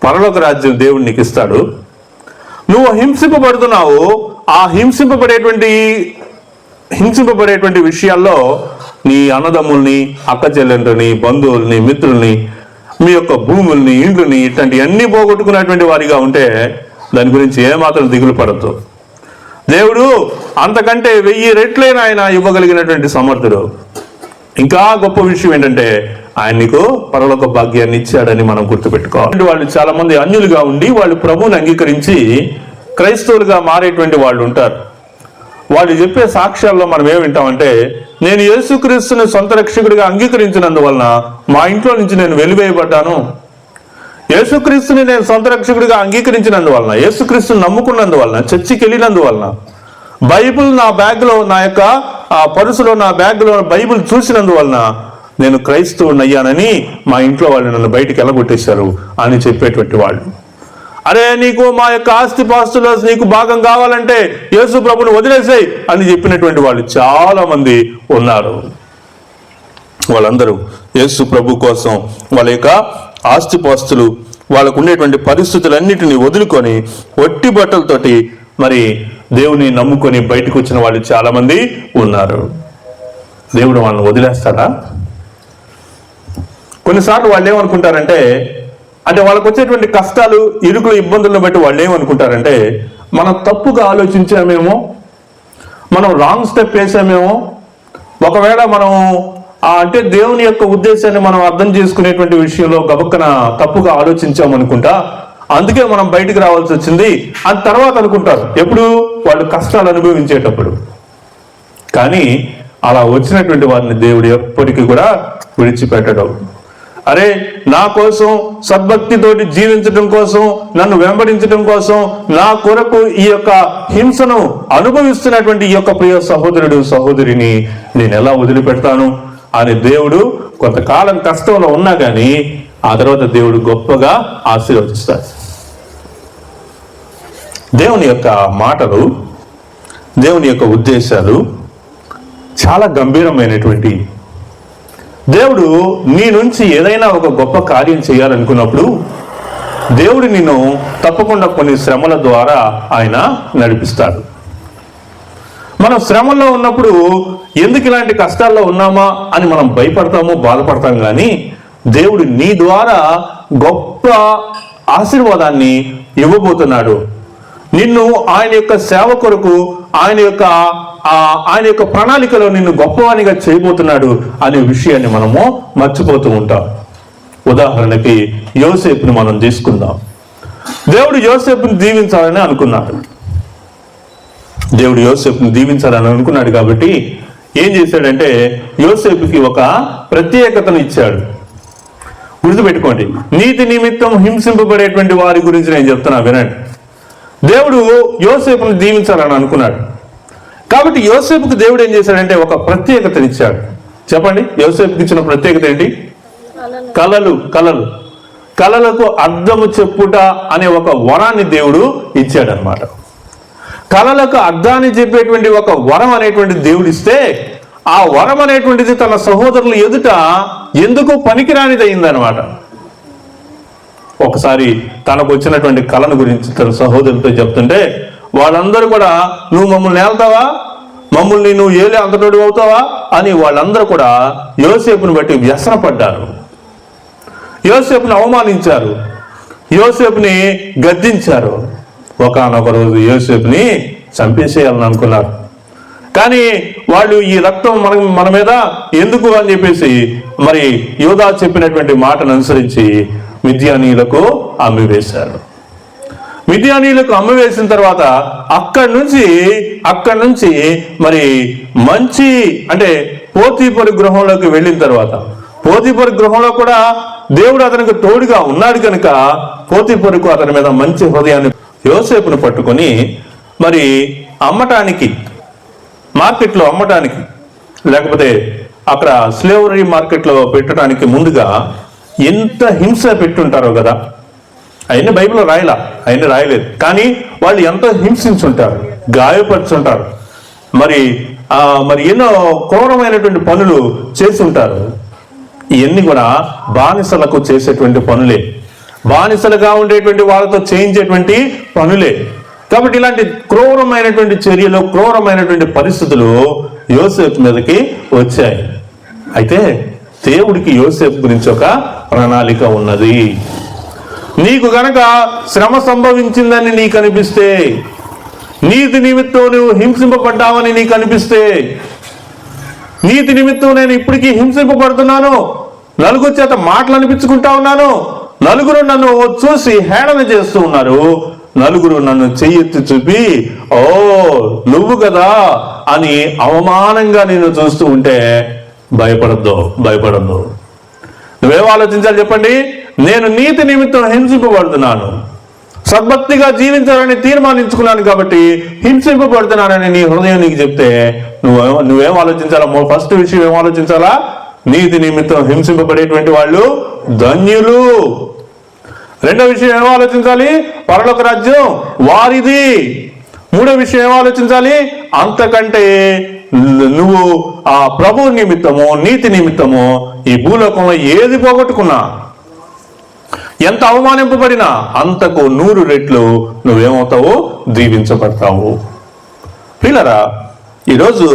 పరలోక రాజ్యం దేవుడు నీకు ఇస్తాడు. నువ్వు హింసింపబడుతున్నావు, ఆ హింసింపబడేటువంటి విషయాల్లో నీ అన్నదమ్ముల్ని, అక్క చెల్లెండ్లని, బంధువుల్ని, మిత్రుల్ని, మీ యొక్క భూముల్ని, ఇండ్లని, ఇట్లాంటి అన్ని పోగొట్టుకున్నటువంటి వారిగా ఉంటే దాని గురించి ఏమాత్రం దిగులు పడద్దు. దేవుడు అంతకంటే 1000 రెట్లైన ఆయన ఇవ్వగలిగినటువంటి సమర్థుడు. ఇంకా గొప్ప విషయం ఏంటంటే, ఆయన నీకు పరలోక భాగ్యాన్ని ఇచ్చాడని మనం గుర్తుపెట్టుకోవాలి. వాళ్ళు చాలా మంది అన్యులుగా ఉండి వాళ్ళు ప్రభువుని అంగీకరించి క్రైస్తవులుగా మారేటువంటి వాళ్ళు ఉంటారు. వాళ్ళు చెప్పే సాక్ష్యాల్లో మనం ఏం వింటామంటే, నేను యేసుక్రీస్తుని సొంత రక్షకుడిగా అంగీకరించినందువలన మా ఇంట్లో నుంచి నేను వెలివేయబడ్డాను. యేసుక్రీస్తుని నేను సొంత రక్షకుడిగా అంగీకరించినందువలన, యేసుక్రీస్తుని నమ్ముకున్నందువలన, చర్చికి వెళ్ళినందువలన, బైబిల్ నా బ్యాగ్లో, నా యొక్క పరుసులో, నా బ్యాగ్లో బైబిల్ చూసినందువలన నేను క్రైస్తవుని అయ్యానని మా ఇంట్లో వాళ్ళు నన్ను బయటికి వెళ్ళగొట్టేశారు అని చెప్పేటువంటి వాళ్ళు. అరే, నీకు మా యొక్క ఆస్తిపాస్తులో నీకు భాగం కావాలంటే యేసు ప్రభుని వదిలేసాయి అని చెప్పినటువంటి వాళ్ళు చాలా మంది ఉన్నారు. వాళ్ళందరూ యేసు ప్రభు కోసం వాళ్ళ యొక్క ఆస్తిపాస్తులు, వాళ్ళకు ఉండేటువంటి పరిస్థితులన్నిటిని వదులుకొని ఒట్టి బట్టలతోటి మరి దేవుని నమ్ముకొని బయటకు వచ్చిన వాళ్ళు చాలా మంది ఉన్నారు. దేవుడు వాళ్ళని వదిలేస్తాడా? కొన్నిసార్లు వాళ్ళు ఏమనుకుంటారంటే, అంటే వాళ్ళకు వచ్చేటువంటి కష్టాలు, ఇరుకులు, ఇబ్బందులను బట్టి వాళ్ళు ఏమనుకుంటారంటే, మనం తప్పుగా ఆలోచించామేమో, మనం రాంగ్ స్టెప్ వేసామేమో, ఒకవేళ మనం అంటే దేవుని యొక్క ఉద్దేశాన్ని మనం అర్థం చేసుకునేటువంటి విషయంలో గబక్కన తప్పుగా ఆలోచించామనుకుంటా, అందుకే మనం బయటికి రావాల్సి వచ్చింది అని తర్వాత అనుకుంటారు, ఎప్పుడు? వాళ్ళు కష్టాలు అనుభవించేటప్పుడు. కానీ అలా వచ్చినటువంటి వారిని దేవుడు ఎప్పటికీ కూడా విడిచిపెట్టడం. అరే, నా కోసం సద్భక్తితోటి జీవించడం కోసం, నన్ను వెంబడించడం కోసం, నా కొరకు ఈ యొక్క హింసను అనుభవిస్తున్నటువంటి ఈ యొక్క ప్రియ సహోదరుడు, సహోదరిని నేను ఎలా వదిలిపెడతాను అని దేవుడు కొంతకాలం కష్టంలో ఉన్నా కానీ ఆ తర్వాత దేవుడు గొప్పగా ఆశీర్వదిస్తాడు. దేవుని యొక్క మాటలు, దేవుని యొక్క ఉద్దేశాలు చాలా గంభీరమైనటువంటి. దేవుడు నీ నుంచి ఏదైనా ఒక గొప్ప కార్యం చేయాలనుకున్నప్పుడు దేవుడు నిన్ను తప్పకుండా కొన్ని శ్రమల ద్వారా ఆయన నడిపిస్తాడు. మనం శ్రమల్లో ఉన్నప్పుడు ఎందుకు ఇలాంటి కష్టాల్లో ఉన్నామా అని మనం భయపడతాము, బాధపడతాం. కానీ దేవుడు నీ ద్వారా గొప్ప ఆశీర్వాదాన్ని ఇవ్వబోతున్నాడు. నిన్ను ఆయన యొక్క సేవ కొరకు, ఆయన యొక్క ప్రణాళికలో నిన్ను గొప్పవానిగా చేయబోతున్నాడు అనే విషయాన్ని మనము మర్చిపోతూ ఉంటాం. ఉదాహరణకి యోసేపుని మనం తీసుకుందాం. దేవుడు యోసేపుని దీవించాలని అనుకున్నాడు. దేవుడు యోసేపుని దీవించాలని అనుకున్నాడు కాబట్టి ఏం చేశాడంటే యోసేపుకి ఒక ప్రత్యేకతను ఇచ్చాడు. గుర్తుపెట్టుకోండి, నీతి నిమిత్తం హింసింపబడేటువంటి వారి గురించి నేను చెప్తున్నా, వినండి. దేవుడు యోసేపుని దీవించాలని అనుకున్నాడు కాబట్టి యోసేపుకి దేవుడు ఏం చేశాడంటే ఒక ప్రత్యేకతనిచ్చాడు. చెప్పండి, యోసేపుకి ఇచ్చిన ప్రత్యేకత ఏంటి? కలలకు అర్థము చెప్పుట అనే ఒక వరాన్ని దేవుడు ఇచ్చాడనమాట. కలలకు అర్థాన్ని చెప్పేటువంటి ఒక వరం అనేటువంటి దేవుడు ఇస్తే ఆ వరం అనేటువంటిది తన సహోదరుల ఎదుట ఎందుకు పనికిరానిది అయిందనమాట. ఒకసారి తనకు వచ్చినటువంటి కళను గురించి తన సహోదరులతో చెప్తుంటే వాళ్ళందరూ కూడా, నువ్వు మమ్మల్ని ఏళ్తావా, మమ్మల్ని నువ్వు ఏలే అంతటోడు అవుతావా అని వాళ్ళందరూ కూడా యోసేపుని బట్టి వ్యసనపడ్డారు. యోసేపుని అవమానించారు, యోసేపుని గద్దించారు. ఒకానొక రోజు యోసేపుని చంపేసేయాలని అనుకున్నారు. కానీ వాళ్ళు ఈ రక్తం మన మీద ఎందుకు అని చెప్పేసి మరి యోధా చెప్పినటువంటి మాటను అనుసరించి మిద్యానీయులకు అమ్మివేశారు. మిద్యానీయులకు అమ్మివేసిన తర్వాత అక్కడి నుంచి మరి మంచి అంటే పోతీఫరు గృహంలోకి వెళ్ళిన తర్వాత, పోతీఫరు గృహంలో కూడా దేవుడు అతనికి తోడుగా ఉన్నాడు కనుక పోతీఫరుకు అతని మీద మంచి హృదయాన్ని, యోసేపును పట్టుకొని మరి అమ్మటానికి, మార్కెట్లో అమ్మటానికి, లేకపోతే అక్కడ స్లేవరీ మార్కెట్లో పెట్టడానికి ముందుగా ఎంత హింస పెట్టుంటారో కదా. అవన్నీ బైబిల్లో అవన్నీ రాయలేదు. కానీ వాళ్ళు ఎంతో హింసించుంటారు, గాయపరుచుంటారు, మరి ఎన్నో క్రూరమైనటువంటి పనులు చేసి ఉంటారు. ఇవన్నీ కూడా బానిసలకు చేసేటువంటి పనులే, బానిసలుగా ఉండేటువంటి వాళ్ళతో చేయించేటువంటి పనులే. కాబట్టి ఇలాంటి క్రూరమైనటువంటి చర్యలు, క్రూరమైనటువంటి పరిస్థితులు యోసేపు మీదకి వచ్చాయి. అయితే దేవుడికి యోసేపు గురించి ఒక ప్రణాళిక ఉన్నది. నీకు గనక శ్రమ సంభవించిందని నీకు అనిపిస్తే, నీతి నిమిత్తం నువ్వు హింసింపబడ్డావని నీకు అనిపిస్తే, నీతి నిమిత్తం నేను ఇప్పటికీ హింసింపబడుతున్నాను, నలుగురు చేత మాటలు అనిపించుకుంటా ఉన్నాను, నలుగురు నన్ను చూసి హేళన చేస్తూ ఉన్నారు, నలుగురు నన్ను చెయ్యెత్తి చూపి ఓ నువ్వు కదా అని అవమానంగా నేను చూస్తూ ఉంటే భయపడద్దు. నువ్వేం ఆలోచించాలి చెప్పండి? నేను నీతి నిమిత్తం హింసింపబడుతున్నాను, సద్భక్తిగా జీవించాలని తీర్మానించుకున్నాను కాబట్టి హింసింపబడుతున్నానని నీ హృదయం నీకు చెప్తే నువ్వేం ఆలోచించాలా? ఫస్ట్ విషయం ఏం ఆలోచించాలా? నీతి నిమిత్తం హింసింపబడేటువంటి వాళ్ళు ధన్యులు. రెండో విషయం ఏం ఆలోచించాలి? పరలోక రాజ్యం వారిది. మూడో విషయం ఏం ఆలోచించాలి? అంతకంటే నువ్వు ఆ ప్రభు నిమిత్తము, నీతి నిమిత్తము ఈ భూలోకంలో ఏది పోగొట్టుకున్నా, ఎంత అవమానింపబడినా అంతకు 100 రెట్లు నువ్వేమవుతావు? దీవించబడతావు. పిల్లరా, ఈరోజు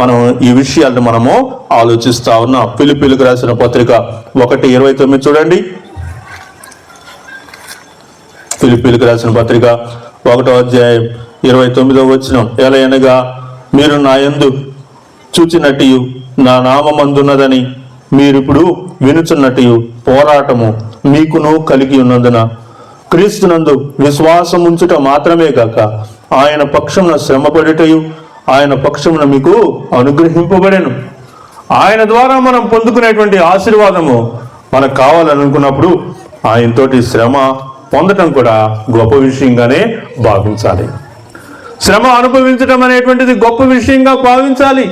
మనం ఈ విషయాలను మనము ఆలోచిస్తా ఉన్నాం. ఫిలిప్పీలకు రాసిన పత్రిక 1:29 చూడండి. ఫిలిప్పీలకు రాసిన పత్రిక 1:29 ఎలయనగా మీరు నా యందు చూచినట్టు నా నామమందున్నదని మీరిప్పుడు వినుచున్నట్టు పోరాటము మీకును కలిగి ఉన్నందున క్రీస్తునందు విశ్వాసం ఉంచుట మాత్రమే కాక ఆయన పక్షమున శ్రమపడుటయు ఆయన పక్షమున మీకు అనుగ్రహింపబడెను. ఆయన ద్వారా మనం పొందుకునేటువంటి ఆశీర్వాదము మనకు కావాలనుకున్నప్పుడు ఆయనతోటి శ్రమ పొందటం కూడా గొప్ప విషయంగానే భావించాలి. శ్రమ అనుభవించడం అనేటువంటిది గొప్ప విషయంగా భావించాలి.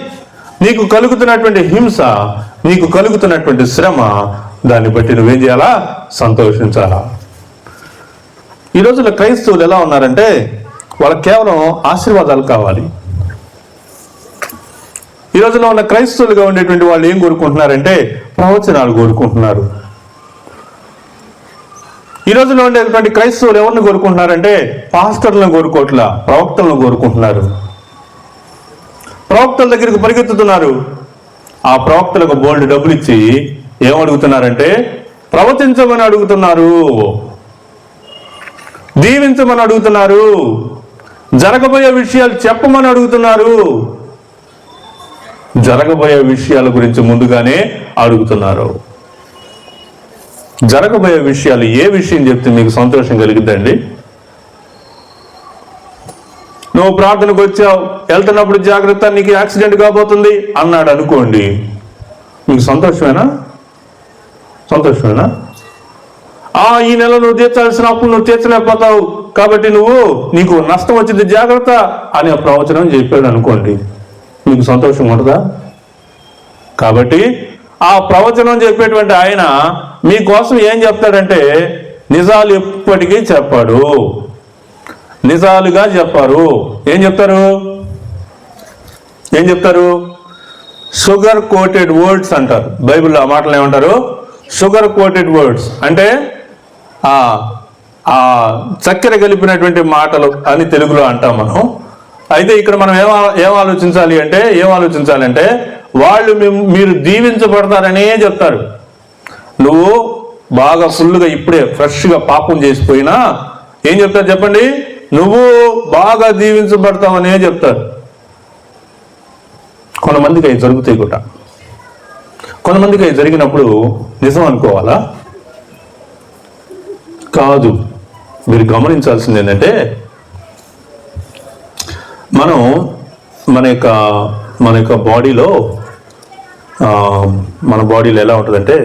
నీకు కలుగుతున్నటువంటి హింస, నీకు కలుగుతున్నటువంటి శ్రమ దాన్ని బట్టి నువ్వేం చేయాలా? సంతోషించాలా. ఈ రోజుల్లో క్రైస్తవులు ఎలా ఉన్నారంటే వాళ్ళకి కేవలం ఆశీర్వాదాలు కావాలి. ఈ రోజులో ఉన్న క్రైస్తవులుగా ఉండేటువంటి వాళ్ళు ఏం కోరుకుంటున్నారంటే ప్రవచనాలు కోరుకుంటున్నారు. ఈ రోజులో ఉండేటువంటి క్రైస్తవులు ఎవరిని కోరుకుంటున్నారంటే పాస్టర్లను కోరుకోవట్లా, ప్రవక్తలను కోరుకుంటున్నారు. ప్రవక్తల దగ్గరికి పరిగెత్తుతున్నారు. ఆ ప్రవక్తలకు బోల్డ్ డబ్బులు ఇచ్చి ఏమడుగుతున్నారంటే ప్రవచించమని అడుగుతున్నారు, దీవించమని అడుగుతున్నారు, జరగబోయే విషయాలు చెప్పమని అడుగుతున్నారు. జరగబోయే విషయాల గురించి ముందుగానే అడుగుతున్నారు. జరగబోయే విషయాలు ఏ విషయం చెప్తే మీకు సంతోషం కలిగిద్దండి? నువ్వు ప్రార్థనకు వచ్చావు, వెళ్తున్నప్పుడు జాగ్రత్త, నీకు యాక్సిడెంట్ కాబోతుంది అన్నాడు అనుకోండి, మీకు సంతోషమేనా? సంతోషమేనా? ఈ నెల నువ్వు తీర్చాల్సిన అప్పులు నువ్వు తీర్చలేకపోతావు కాబట్టి నీకు నష్టం వచ్చింది జాగ్రత్త అనే ప్రవచనం చెప్పాడు అనుకోండి, మీకు సంతోషం ఉండదా? కాబట్టి ఆ ప్రవచనం చెప్పేటువంటి ఆయన మీకోసం ఏం చెప్తాడంటే నిజాలు ఎప్పటికీ చెప్పాడు, నిజాలుగా చెప్పారు. ఏం చెప్తారు? ఏం చెప్తారు? షుగర్ కోటెడ్ వర్డ్స్ అంటారు. బైబిల్లో ఆ మాటలు ఏమంటారు? షుగర్ కోటెడ్ వర్డ్స్ అంటే చక్కెర కలిపినటువంటి మాటలు అని తెలుగులో అంటాం మనం. అయితే ఇక్కడ మనం ఏం ఆలోచించాలంటే వాళ్ళు మీరు దీవించబడతారనే చెప్తారు. నువ్వు బాగా ఫుల్గా ఇప్పుడే ఫ్రెష్గా పాపం చేసిపోయినా ఏం చెప్తారు చెప్పండి? నువ్వు బాగా దీవించబడతావనే చెప్తారు. కొంతమందికి అవి జరుగుతాయి కూడా. కొంతమందికి అవి జరిగినప్పుడు నిజం అనుకోవాలా? కాదు. మీరు గమనించాల్సింది ఏంటంటే మనం మన యొక్క బాడీలో మన బాడీలో ఎలా ఉంటుందంటే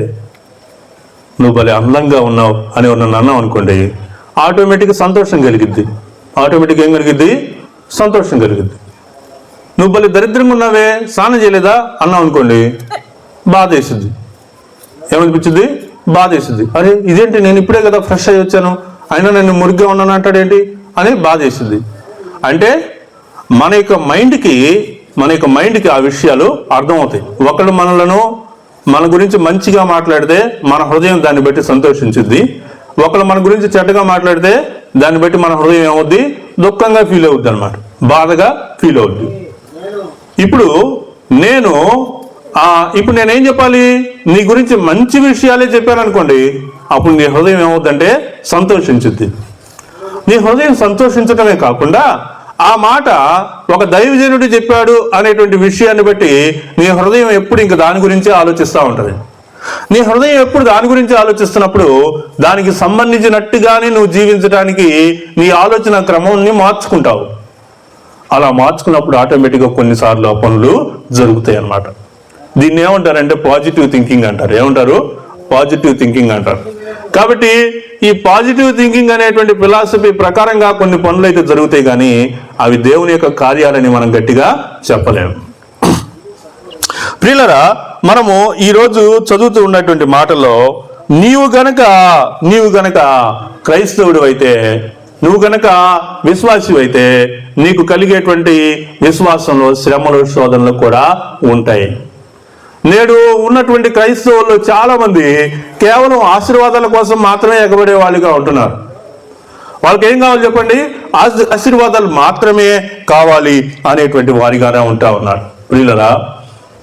నువ్వు భలే అందంగా ఉన్నావు అని నన్ను అన్నావు అనుకోండి, ఆటోమేటిక్గా సంతోషం కలిగిద్ది. ఆటోమేటిక్గా ఏం కలిగిద్ది? సంతోషం కలిగిద్ది. నువ్వు భలే దరిద్రంగా ఉన్నావే, స్నానం చేయలేదా అన్నావు అనుకోండి, బాధ వేసిద్ది. ఏమనిపించింది? బాధ వేసిద్ది. అరే ఇదేంటి, నేను ఇప్పుడే కదా ఫ్రెష్ అయ్యి వచ్చాను, అయినా నేను మురిగ్గా ఉన్నాను అంటాడేంటి అని బాధ వేసిద్ది. అంటే మన యొక్క మైండ్కి ఆ విషయాలు అర్థమవుతాయి. ఒకళ్ళు మన గురించి మంచిగా మాట్లాడితే మన హృదయం దాన్ని బట్టి సంతోషించుద్ది. ఒకళ్ళు మన గురించి చెడ్డగా మాట్లాడితే దాన్ని బట్టి మన హృదయం ఏమవుద్ది? దుఃఖంగా ఫీల్ అవుద్ది అనమాట, బాధగా ఫీల్ అవుద్ది. ఇప్పుడు నేనేం చెప్పాలి? నీ గురించి మంచి విషయాలే చెప్పాను అనుకోండి, అప్పుడు నీ హృదయం ఏమవుద్దంటే సంతోషించుద్ది. నీ హృదయం సంతోషించడమే కాకుండా ఆ మాట ఒక దైవజనుడు చెప్పాడు అనేటువంటి విషయాన్ని బట్టి నీ హృదయం ఎప్పుడు ఇంక దాని గురించి ఆలోచిస్తూ ఉంటుంది. నీ హృదయం ఎప్పుడు దాని గురించి ఆలోచిస్తున్నప్పుడు దానికి సంబంధించినట్టుగానే నువ్వు జీవించడానికి నీ ఆలోచన క్రమాన్ని మార్చుకుంటావు. అలా మార్చుకున్నప్పుడు ఆటోమేటిక్గా కొన్నిసార్లు ఆ పనులు జరుగుతాయి అన్నమాట. దీన్ని ఏమంటారంటే పాజిటివ్ థింకింగ్ అంటారు. ఏమంటారు? పాజిటివ్ థింకింగ్ అంటారు. కాబట్టి ఈ పాజిటివ్ థింకింగ్ అనేటువంటి ఫిలాసఫీ ప్రకారంగా కొన్ని పనులు అయితే జరుగుతాయి, కానీ అవి దేవుని యొక్క కార్యాలని మనం గట్టిగా చెప్పలేము. ప్రియులారా, మనము ఈరోజు చదువుతూ ఉన్నటువంటి మాటల్లో నీవు గనక క్రైస్తవుడు అయితే, నువ్వు గనక విశ్వాసి అయితే నీకు కలిగేటువంటి విశ్వాసంలో శ్రమలు శోధనలు కూడా ఉంటాయి. నేడు ఉన్నటువంటి క్రైస్తవుల్లో చాలా మంది కేవలం ఆశీర్వాదాల కోసం మాత్రమే ఎగబడే వాళ్ళుగా ఉంటున్నారు. వాళ్ళకి ఏం కావాలి చెప్పండి? ఆశీర్వాదాలు మాత్రమే కావాలి అనేటువంటి వారిగానే ఉంటా ఉన్నారు. ప్రియులరా,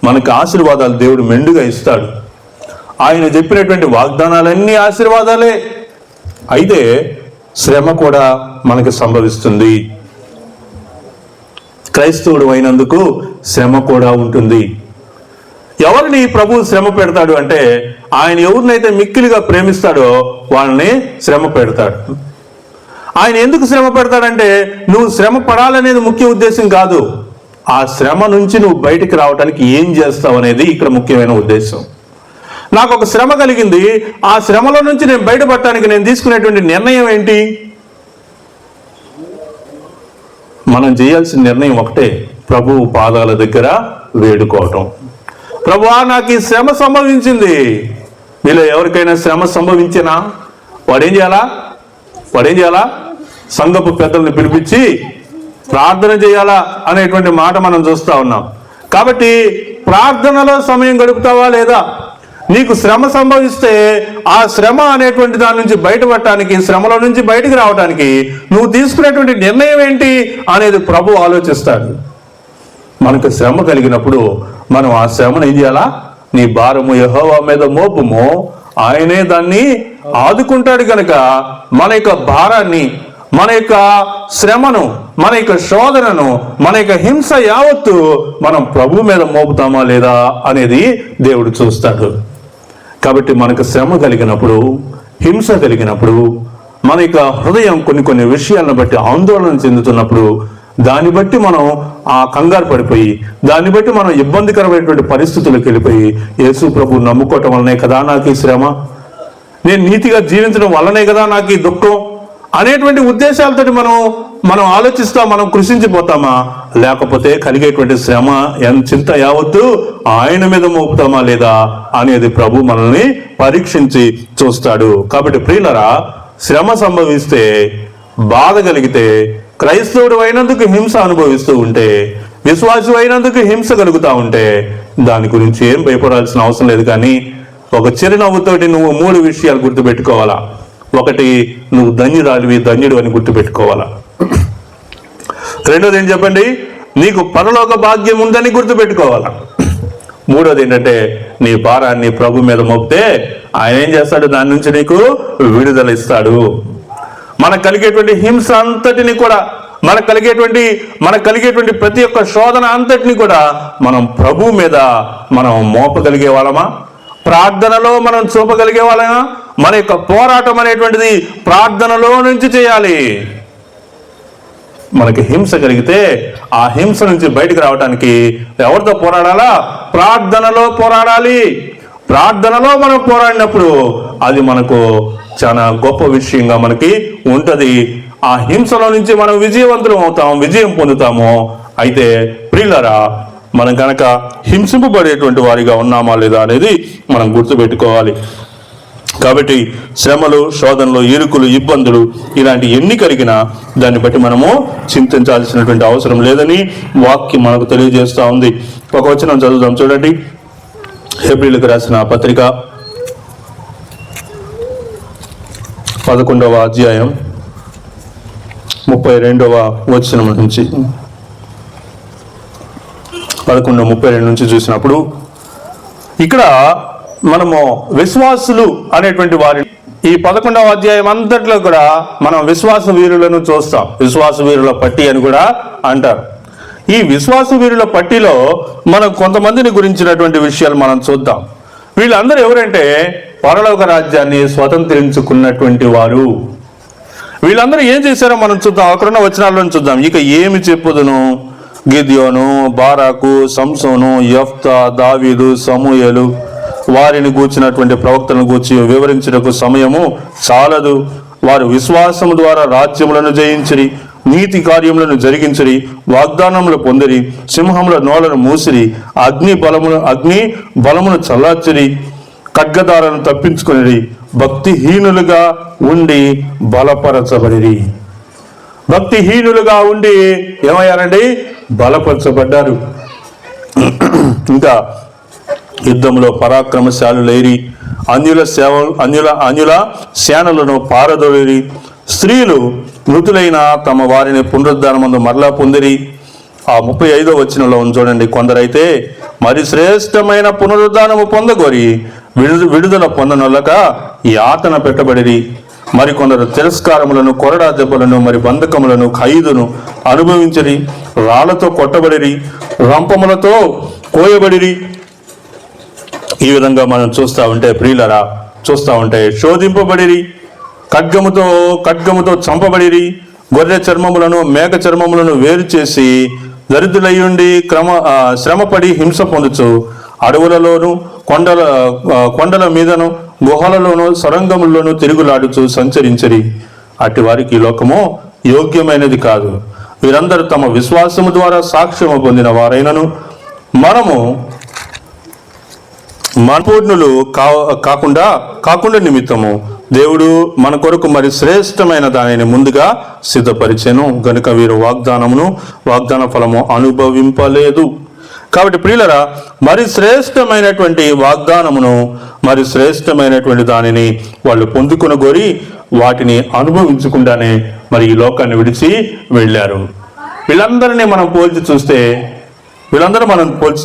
మనకి ఆశీర్వాదాలు దేవుడు మెండుగా ఇస్తాడు. ఆయన చెప్పినటువంటి వాగ్దానాలన్నీ ఆశీర్వాదాలే. అయితే శ్రమ కూడా మనకి సంభవిస్తుంది. క్రైస్తవుడు అయినందుకు శ్రమ కూడా ఉంటుంది. ఎవరిని ప్రభు శ్రమ పెడతాడు అంటే ఆయన ఎవరినైతే మిక్కిలిగా ప్రేమిస్తాడో వాళ్ళని శ్రమ పెడతాడు. ఆయన ఎందుకు శ్రమ పెడతాడంటే నువ్వు శ్రమ పడాలనేది ముఖ్య ఉద్దేశం కాదు. ఆ శ్రమ నుంచి నువ్వు బయటికి రావడానికి ఏం చేస్తావు అనేది ఇక్కడ ముఖ్యమైన ఉద్దేశం. నాకు ఒక శ్రమ కలిగింది, ఆ శ్రమలో నుంచి నేను బయటపడటానికి నేను తీసుకునేటువంటి నిర్ణయం ఏంటి? మనం చేయాల్సిన నిర్ణయం ఒకటే, ప్రభువు పాదాల దగ్గర వేడుకోవటం. ప్రభువా, నాకు ఈ శ్రమ సంభవించింది, మీలో ఎవరికైనా శ్రమ సంభవించినా వాడేం చేయాలా సంఘపు పెద్దల్ని పిలిపించి ప్రార్థన చేయాలా అనేటువంటి మాట మనం చూస్తూ ఉన్నాం. కాబట్టి ప్రార్థనలో సమయం గడుపుతావా లేదా? నీకు శ్రమ సంభవిస్తే ఆ శ్రమ అనేటువంటి దాని నుంచి బయటపడటానికి, శ్రమలో నుంచి బయటికి రావడానికి నువ్వు తీసుకునేటువంటి నిర్ణయం ఏంటి అనేది ప్రభు ఆలోచిస్తాడు. మనకు శ్రమ కలిగినప్పుడు మనం ఆ శ్రమను ఏం చేయాలా? నీ భారము యెహోవా మీద మోపుము, ఆయనే దాన్ని ఆదుకుంటాడు. కనుక మన యొక్క భారాన్ని, మన యొక్క శ్రమను, మన యొక్క శోధనను, మన యొక్క హింస యావత్తు మనం ప్రభు మీద మోపుతామా లేదా అనేది దేవుడు చూస్తాడు. కాబట్టి మనకు శ్రమ కలిగినప్పుడు, హింస కలిగినప్పుడు, మన యొక్క హృదయం కొన్ని విషయాలను బట్టి ఆందోళన చెందుతున్నప్పుడు, దాన్ని బట్టి మనం ఆ కంగారు పడిపోయి, దాన్ని బట్టి మనం ఇబ్బందికరమైనటువంటి పరిస్థితులకు వెళ్ళిపోయి, యేసు ప్రభు నమ్ముకోవటం వల్లనే కదా నాకు ఈ శ్రమ, నేను నీతిగా జీవించడం వల్లనే కదా నాకు ఈ దుఃఖం అనేటువంటి ఉద్దేశాలతో మనం ఆలోచిస్తాం, మనం కృషించిపోతామా? లేకపోతే కలిగేటువంటి శ్రమ, చింత యావత్తు ఆయన మీద మోపుతామా లేదా అనేది ప్రభు మనల్ని పరీక్షించి చూస్తాడు. కాబట్టి ప్రియులరా, శ్రమ సంభవిస్తే, బాధ కలిగితే, క్రైస్తవుడు అయినందుకు హింస అనుభవిస్తూ ఉంటే, విశ్వాసు అయినందుకు హింస కలుగుతూ ఉంటే దాని గురించి ఏం భయపడాల్సిన అవసరం లేదు. కానీ ఒక చిరునవ్వుతోటి నువ్వు 3 విషయాలు గుర్తుపెట్టుకోవాలా. ఒకటి, నువ్వు ధన్యుడు అని గుర్తుపెట్టుకోవాలా. రెండోది ఏం చెప్పండి? నీకు పరలోక భాగ్యం ఉందని గుర్తుపెట్టుకోవాలా. మూడోది ఏంటంటే, నీ భారాన్ని ప్రభు మీద మోపితే ఆయన ఏం చేస్తాడు? దాని నుంచి నీకు విడుదల ఇస్తాడు. మనకు కలిగేటువంటి హింస అంతటిని కూడా, మనకు కలిగేటువంటి ప్రతి ఒక్క శోధన అంతటిని కూడా మనం ప్రభు మీద మనం మోపగలిగే వాళ్ళమా? ప్రార్థనలో మనం చూపగలిగే వాళ్ళమా? మన యొక్క పోరాటం అనేటువంటిది ప్రార్థనలో నుంచి చేయాలి. మనకి హింస కలిగితే ఆ హింస నుంచి బయటకు రావడానికి ఎవరితో పోరాడాలా? ప్రార్థనలో పోరాడాలి. ప్రార్థనలో మనం పోరాడినప్పుడు అది మనకు చాలా గొప్ప విషయంగా మనకి ఉంటది. ఆ హింసలో నుంచి మనం విజయవంతులం అవుతాం, విజయం పొందుతాము. అయితే ప్రియులారా, మనం కనుక హింసింపబడేటువంటి వారిగా ఉన్నామా లేదా అనేది మనం గుర్తుపెట్టుకోవాలి. కాబట్టి శ్రమలు, శోధనలు, ఇరుకులు, ఇబ్బందులు ఇలాంటి ఎన్ని కలిగినా దాన్ని బట్టి మనము చింతించాల్సినటువంటి అవసరం లేదని వాక్యం మనకు తెలియజేస్తూ ఉంది. ఒక వచనం చదువుదాం, చూడండి. హెబ్రీయులకు రాసిన పత్రిక 11వ అధ్యాయం 32వ వచనం నుంచి 11:32 నుంచి చూసినప్పుడు ఇక్కడ మనము విశ్వాసులు అనేటువంటి వారి ఈ 11వ అధ్యాయం అంతట్లో కూడా మనం విశ్వాస వీరులను చూస్తాం. విశ్వాస వీరుల పట్టి అని కూడా అంటారు. ఈ విశ్వాస వీరుల పట్టిలో మనం కొంతమందిని గురించినటువంటి విషయాలు మనం చూద్దాం. వీళ్ళందరూ ఎవరంటే పరలోక రాజ్యాన్ని స్వతంత్రించుకున్నటువంటి వారు. వీళ్ళందరూ ఏం చేశారో మనం చూద్దాం. అక్కడున్న వచనాలను చూద్దాం. ఇక ఏమి చెప్పుదును? గిద్యోను, బారాకు, సంసోను, యెఫ్తా, దావీదు, సమూయేలు వారిని గూర్చినటువంటి ప్రవక్తలను గూర్చి వివరించుటకు సమయము చాలదు. వారు విశ్వాసము ద్వారా రాజ్యములను జయించిరి, నీతి కార్యములను జరిగించిరి, వాగ్దానములు పొందిరి, సింహముల నోలను మూసిరి, అగ్ని బలమును చల్లార్చిరి, ఖడ్గదాలను తప్పించుకొనిరి, భక్తిహీనులుగా ఉండి బలపరచబడిరి. భక్తిహీనులుగా ఉండి ఏమయ్యారండి? బలపరచబడ్డారు. ఇంకా యుద్ధంలో పరాక్రమశాలులైరి, అన్యుల సేనలను పారదోలిరి, స్త్రీలు మృతులైన తమ వారిని పునరుద్ధానమందు మరలా పొందిరి. ఆ 35వ వచనంలో చూడండి. కొందరైతే మరి శ్రేష్టమైన పునరుద్ధానము పొందగోరి విడుదల పొందనొల్లక యాతన పెట్టబడిరి. మరికొందరు తిరస్కారములను, కొరడా దెబ్బలను, మరి బంధకములను, ఖైదును అనుభవించరి, రాళ్లతో కొట్టబడిరి, రంపములతో కోయబడిరి. ఈ విధంగా మనం చూస్తూ ఉంటే ప్రియులరా, శోధింపబడిరి, ఖడ్గముతో చంపబడిరి, గొర్రె చర్మములను, మేక చర్మములను వేరు చేసి దరిద్రులయ్యుండి శ్రమపడి హింస పొందుచు అడవులలోను, కొండల మీదను, గుహలలోను, సొరంగముల్లోనూ తిరుగులాడుచు సంచరించరి. అట్టి వారికి లోకము యోగ్యమైనది కాదు. వీరందరూ తమ విశ్వాసము ద్వారా సాక్ష్యము పొందిన వారైనను మనము మనపూర్ణులు కాకుండా నిమిత్తము దేవుడు మన కొరకు మరి శ్రేష్టమైన దానిని ముందుగా సిద్ధపరిచెను గనుక వీరు వాగ్దాన ఫలము అనుభవింపలేదు. కాబట్టి ప్రియులరా, మరి శ్రేష్టమైనటువంటి వాగ్దానమును మరి శ్రేష్టమైనటువంటి దానిని వాళ్ళు పొందుకొనగోరి వాటిని అనుభవించకుండానే మరి ఈ లోకాన్ని విడిచి వెళ్ళారు. వీళ్ళందరూ మనం పోల్చి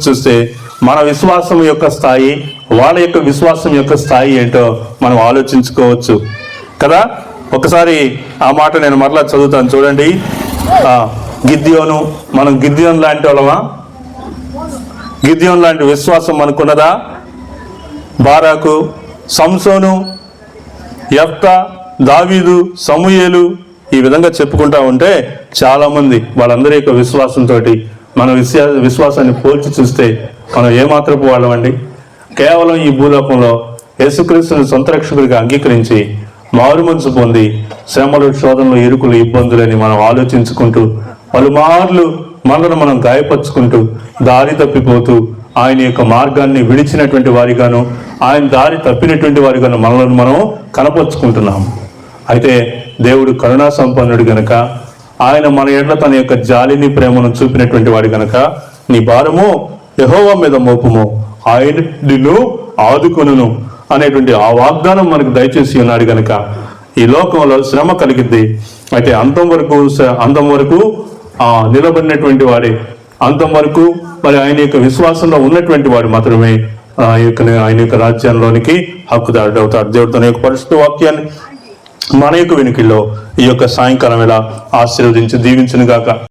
చూస్తే మన విశ్వాసం యొక్క స్థాయి, వాళ్ళ యొక్క విశ్వాసం యొక్క స్థాయి ఏంటో మనం ఆలోచించుకోవచ్చు కదా. ఒకసారి ఆ మాట నేను మరలా చదువుతాను, చూడండి. మనం గిద్యోను లాంటి వాళ్ళమా? గిద్యోను లాంటి విశ్వాసం మనకున్నదా? బారాకు, సంసోను, యెఫ్తా, దావీదు, సమూయేలు, ఈ విధంగా చెప్పుకుంటా ఉంటే చాలా మంది వాళ్ళందరి యొక్క విశ్వాసంతో మన విశ్వాసాన్ని పోల్చి చూస్తే మనం ఏమాత్రపు వాళ్ళమండి. కేవలం ఈ భూలోకంలో యేసుక్రీస్తుని సొంత రక్షకుడిగా అంగీకరించి మారు మనసు పొంది శ్రమలు, శోధనలు, ఇరుకులు, ఇబ్బందులని మనం ఆలోచించుకుంటూ పలుమార్లు మనలను మనం గాయపరుచుకుంటూ దారి తప్పిపోతూ ఆయన యొక్క మార్గాన్ని విడిచినటువంటి వారిగాను, ఆయన దారి తప్పినటువంటి వారిగాను మనలను మనం కనపరుచుకుంటున్నాం. అయితే దేవుడు కరుణా సంపన్నుడు గనక, ఆయన మన ఎడల తన యొక్క జాలిని, ప్రేమను చూపినటువంటి వాడు గనక, నీ భారము యెహోవా మీద మోపుము, ఆయన నిన్ను ఆదుకొనును అనేటువంటి ఆ వాగ్దానం మనకు దయచేసి ఉన్నాడు గనక ఈ లోకంలో శ్రమ కలిగిద్ది. అయితే అంతం వరకు నిలబడినటువంటి వాడే, అంతం వరకు మరి ఆయన యొక్క విశ్వాసంలో ఉన్నటువంటి వాడు మాత్రమే ఆయన యొక్క రాజ్యంలోనికి హక్కుదారుడు అవుతాడు. దేవుడు తన యొక్క పరిశుద్ధ వాక్యాన్ని మన యొక్క వెనుకల్లో ఈ యొక్క సాయంకాలం వేళ ఆశీర్వదించి దీవించును గాక.